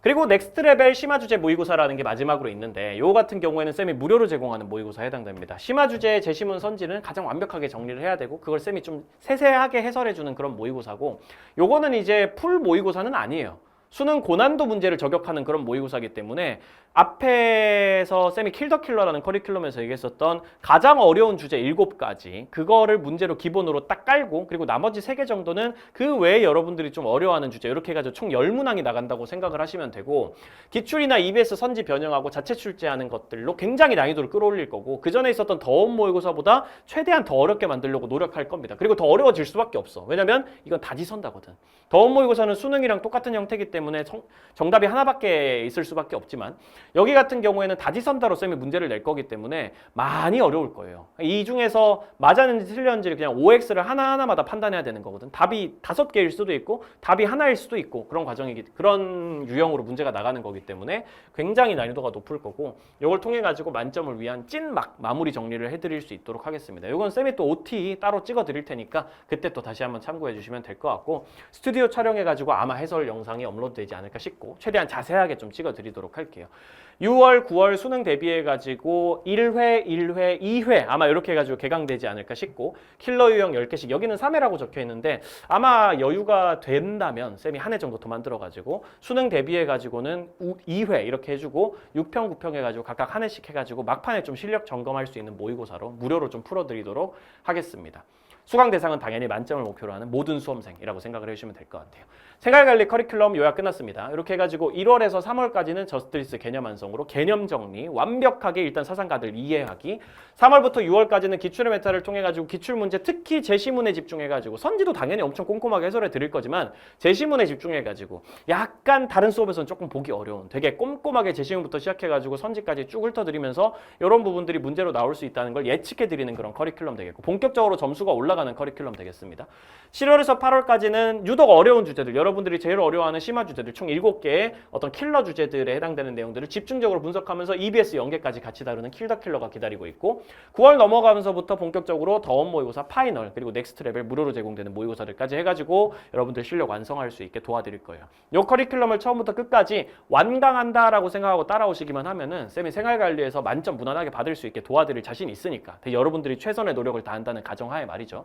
Speaker 1: 그리고 넥스트 레벨 심화 주제 모의고사라는 게 마지막으로 있는데 요 같은 경우에는 쌤이 무료로 제공하는 모의고사에 해당됩니다. 심화 주제 제시문 선지는 가장 완벽하게 정리를 해야 되고 그걸 쌤이 좀 세세하게 해설해주는 그런 모의고사고 요거는 이제 풀 모의고사는 아니에요. 수능 고난도 문제를 저격하는 그런 모의고사이기 때문에 앞에서 쌤이 킬더킬러라는 커리큘럼에서 얘기했었던 가장 어려운 주제 7가지 그거를 문제로 기본으로 딱 깔고 그리고 나머지 3개 정도는 그 외에 여러분들이 좀 어려워하는 주제 이렇게 해가지고 총 10문항이 나간다고 생각을 하시면 되고 기출이나 EBS 선지 변형하고 자체 출제하는 것들로 굉장히 난이도를 끌어올릴 거고 그 전에 있었던 더운 모의고사보다 최대한 더 어렵게 만들려고 노력할 겁니다. 그리고 더 어려워질 수밖에 없어. 왜냐면 이건 다지선다거든. 더운 모의고사는 수능이랑 똑같은 형태이기 때문에 정답이 하나밖에 있을 수밖에 없지만 여기 같은 경우에는 다지선다로 쌤이 문제를 낼 거기 때문에 많이 어려울 거예요. 이 중에서 맞았는지 틀렸는지를 그냥 OX를 하나하나마다 판단해야 되는 거거든. 답이 5개일 수도 있고 답이 하나일 수도 있고 그런 유형으로 문제가 나가는 거기 때문에 굉장히 난이도가 높을 거고 이걸 통해 가지고 만점을 위한 찐막 마무리 정리를 해드릴 수 있도록 하겠습니다. 이건 쌤이 또 OT 따로 찍어 드릴 테니까 그때 또 다시 한번 참고해 주시면 될 것 같고 스튜디오 촬영해 가지고 아마 해설 영상이 업로드 되지 않을까 싶고 최대한 자세하게 좀 찍어드리도록 할게요. 6월, 9월 수능 대비해가지고 1회, 1회, 2회 아마 이렇게 해가지고 개강되지 않을까 싶고 킬러 유형 10개씩 여기는 3회라고 적혀 있는데 아마 여유가 된다면 쌤이 한 해 정도 더 만들어가지고 수능 대비해가지고는 2회 이렇게 해주고 6평, 9평 해가지고 각각 한 회씩 해가지고 막판에 좀 실력 점검할 수 있는 모의고사로 무료로 좀 풀어드리도록 하겠습니다. 수강 대상은 당연히 만점을 목표로 하는 모든 수험생이라고 생각을 해주시면 될 것 같아요. 생활관리 커리큘럼 요약 끝났습니다. 이렇게 해가지고 1월에서 3월까지는 저스트리스 개념 완성으로 개념 정리, 완벽하게 일단 사상가들 이해하기 3월부터 6월까지는 기출의 메타를 통해가지고 기출문제 특히 제시문에 집중해가지고 선지도 당연히 엄청 꼼꼼하게 해설해 드릴 거지만 제시문에 집중해가지고 약간 다른 수업에서는 조금 보기 어려운 되게 꼼꼼하게 제시문부터 시작해가지고 선지까지 쭉 훑어드리면서 이런 부분들이 문제로 나올 수 있다는 걸 예측해 드리는 그런 커리큘럼 되겠고 본격적으로 점수가 올라가는 커리큘럼 되겠습니다. 7월에서 8월까지는 유독 어려운 주제들 여러분들이 제일 어려워하는 심화 주제들 총 7개의 어떤 킬러 주제들에 해당되는 내용들을 집중적으로 분석하면서 EBS 연계까지 같이 다루는 킬더 킬러가 기다리고 있고 9월 넘어가면서부터 본격적으로 더원 모의고사 파이널 그리고 넥스트 레벨 무료로 제공되는 모의고사들까지 해가지고 여러분들 실력 완성할 수 있게 도와드릴 거예요. 이 커리큘럼을 처음부터 끝까지 완강한다라고 생각하고 따라오시기만 하면은 쌤이 생활관리에서 만점 무난하게 받을 수 있게 도와드릴 자신이 있으니까 여러분들이 최선의 노력을 다한다는 가정하에 말이죠.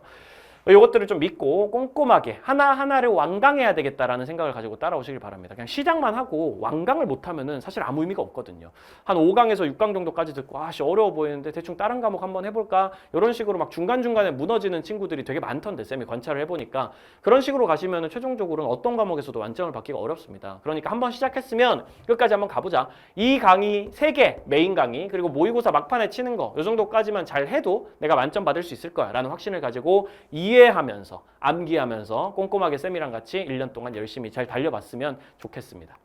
Speaker 1: 이것들을 좀 믿고 꼼꼼하게 하나하나를 완강해야 되겠다라는 생각을 가지고 따라오시길 바랍니다. 그냥 시작만 하고 완강을 못하면은 사실 아무 의미가 없거든요. 한 5강에서 6강 정도까지 듣고 아씨 어려워 보이는데 대충 다른 과목 한번 해볼까 이런 식으로 막 중간중간에 무너지는 친구들이 되게 많던데 쌤이 관찰을 해보니까 그런 식으로 가시면은 최종적으로는 어떤 과목에서도 만점을 받기가 어렵습니다. 그러니까 한번 시작했으면 끝까지 한번 가보자. 이 강의 3개 메인 강의 그리고 모의고사 막판에 치는 거 이 정도까지만 잘 해도 내가 만점 받을 수 있을 거야 라는 확신을 가지고 이해하면서 암기하면서 꼼꼼하게 쌤이랑 같이 1년 동안 열심히 잘 달려봤으면 좋겠습니다.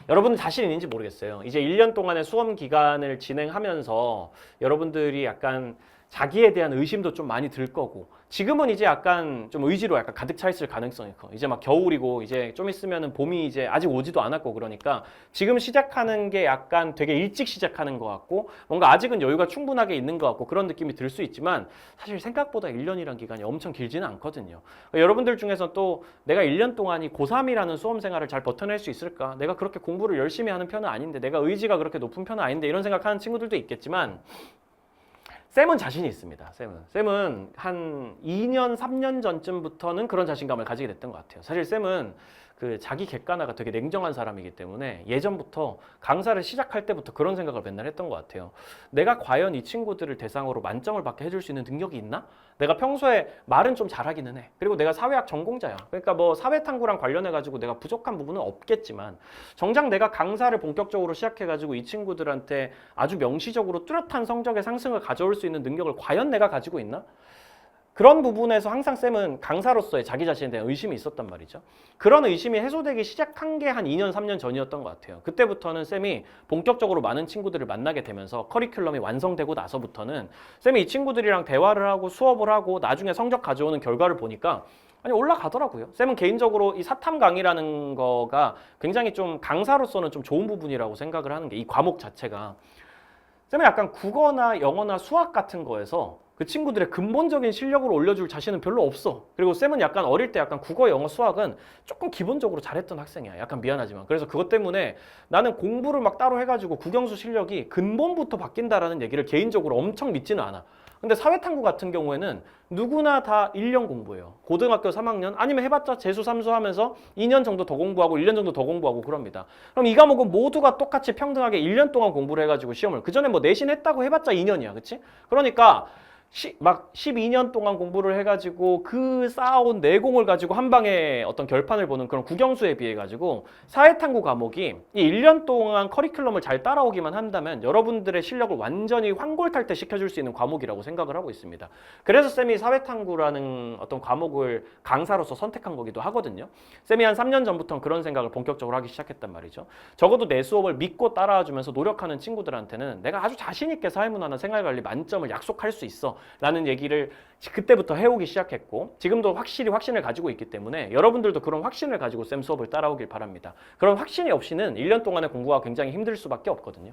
Speaker 1: 여러분 자신 있는지 모르겠어요. 이제 1년 동안의 수험 기간을 진행하면서 여러분들이 약간 자기에 대한 의심도 좀 많이 들 거고 지금은 이제 약간 좀 의지로 약간 가득 차 있을 가능성이 커. 이제 막 겨울이고 이제 좀 있으면은 봄이 이제 아직 오지도 않았고 그러니까 지금 시작하는 게 약간 되게 일찍 시작하는 것 같고 뭔가 아직은 여유가 충분하게 있는 것 같고 그런 느낌이 들 수 있지만 사실 생각보다 1년이란 기간이 엄청 길지는 않거든요. 여러분들 중에서 또 내가 1년 동안이 고3이라는 수험 생활을 잘 버텨낼 수 있을까? 내가 그렇게 공부를 열심히 하는 편은 아닌데 내가 의지가 그렇게 높은 편은 아닌데 이런 생각하는 친구들도 있겠지만 쌤은 자신이 있습니다. 쌤은 한 2년, 3년 전쯤부터는 그런 자신감을 가지게 됐던 것 같아요. 사실 쌤은 그 자기 객관화가 되게 냉정한 사람이기 때문에 예전부터 강사를 시작할 때부터 그런 생각을 맨날 했던 것 같아요. 내가 과연 이 친구들을 대상으로 만점을 받게 해줄 수 있는 능력이 있나? 내가 평소에 말은 좀 잘하기는 해. 그리고 내가 사회학 전공자야. 그러니까 뭐 사회탐구랑 관련해가지고 내가 부족한 부분은 없겠지만 정작 내가 강사를 본격적으로 시작해가지고 이 친구들한테 아주 명시적으로 뚜렷한 성적의 상승을 가져올 수 있는 능력을 과연 내가 가지고 있나? 그런 부분에서 항상 쌤은 강사로서의 자기 자신에 대한 의심이 있었단 말이죠. 그런 의심이 해소되기 시작한 게 한 2년, 3년 전이었던 것 같아요. 그때부터는 쌤이 본격적으로 많은 친구들을 만나게 되면서 커리큘럼이 완성되고 나서부터는 쌤이 이 친구들이랑 대화를 하고 수업을 하고 나중에 성적 가져오는 결과를 보니까 아니 올라가더라고요. 쌤은 개인적으로 이 사탐 강의라는 거가 굉장히 좀 강사로서는 좀 좋은 부분이라고 생각을 하는 게 이 과목 자체가 쌤은 약간 국어나 영어나 수학 같은 거에서 그 친구들의 근본적인 실력을 올려줄 자신은 별로 없어. 그리고 쌤은 약간 어릴 때 약간 국어, 영어, 수학은 조금 기본적으로 잘했던 학생이야. 약간 미안하지만. 그래서 그것 때문에 나는 공부를 막 따로 해가지고 국영수 실력이 근본부터 바뀐다라는 얘기를 개인적으로 엄청 믿지는 않아. 근데 사회탐구 같은 경우에는 누구나 다 1년 공부해요. 고등학교 3학년 아니면 해봤자 재수, 삼수 하면서 2년 정도 더 공부하고 1년 정도 더 공부하고 그럽니다. 그럼 이 과목은 모두가 똑같이 평등하게 1년 동안 공부를 해가지고 시험을 그전에 뭐 내신 했다고 해봤자 2년이야. 그치? 그러니까 막 12년 동안 공부를 해가지고 그 쌓아온 내공을 가지고 한 방에 어떤 결판을 보는 그런 국영수에 비해 가지고 사회탐구 과목이 이 1년 동안 커리큘럼을 잘 따라오기만 한다면 여러분들의 실력을 완전히 환골탈태 시켜줄 수 있는 과목이라고 생각을 하고 있습니다. 그래서 쌤이 사회탐구라는 어떤 과목을 강사로서 선택한 거기도 하거든요. 쌤이 한 3년 전부터 그런 생각을 본격적으로 하기 시작했단 말이죠. 적어도 내 수업을 믿고 따라와주면서 노력하는 친구들한테는 내가 아주 자신 있게 사회문화나 생활관리 만점을 약속할 수 있어 라는 얘기를 그때부터 해오기 시작했고 지금도 확실히 확신을 가지고 있기 때문에 여러분들도 그런 확신을 가지고 쌤 수업을 따라오길 바랍니다. 그런 확신이 없이는 1년 동안의 공부가 굉장히 힘들 수밖에 없거든요.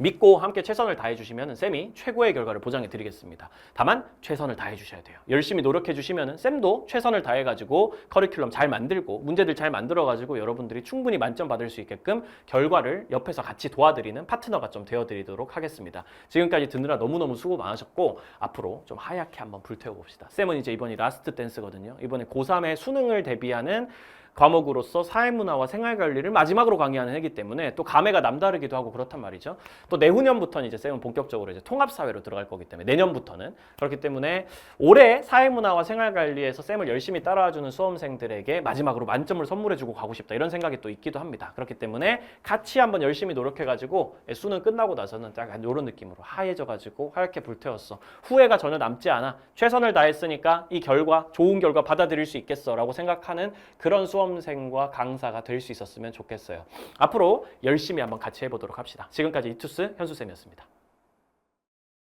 Speaker 1: 믿고 함께 최선을 다해 주시면 쌤이 최고의 결과를 보장해 드리겠습니다. 다만 최선을 다해 주셔야 돼요. 열심히 노력해 주시면 쌤도 최선을 다해 가지고 커리큘럼 잘 만들고 문제들 잘 만들어 가지고 여러분들이 충분히 만점 받을 수 있게끔 결과를 옆에서 같이 도와드리는 파트너가 좀 되어 드리도록 하겠습니다. 지금까지 듣느라 너무너무 수고 많으셨고 앞으로 좀 하얗게 한번 불태워 봅시다. 쌤은 이제 이번이 라스트 댄스거든요. 이번에 고3의 수능을 대비하는 과목으로서 사회문화와 생활관리를 마지막으로 강의하는 해기 때문에 또 감회가 남다르기도 하고 그렇단 말이죠. 또 내후년부터는 이제 쌤은 본격적으로 이제 통합사회로 들어갈 거기 때문에 내년부터는 그렇기 때문에 올해 사회문화와 생활관리에서 쌤을 열심히 따라와주는 수험생들에게 마지막으로 만점을 선물해주고 가고 싶다 이런 생각이 또 있기도 합니다. 그렇기 때문에 같이 한번 열심히 노력해가지고 수능 끝나고 나서는 약간 이런 느낌으로 하얘져가지고 하얗게 불태웠어. 후회가 전혀 남지 않아. 최선을 다했으니까 이 결과 좋은 결과 받아들일 수 있겠어라고 생각하는 그런 수험생과 강사가 될 수 있었으면 좋겠어요. 앞으로 열심히 한번 같이 해보도록 합시다. 지금까지 이투스 현수쌤이었습니다.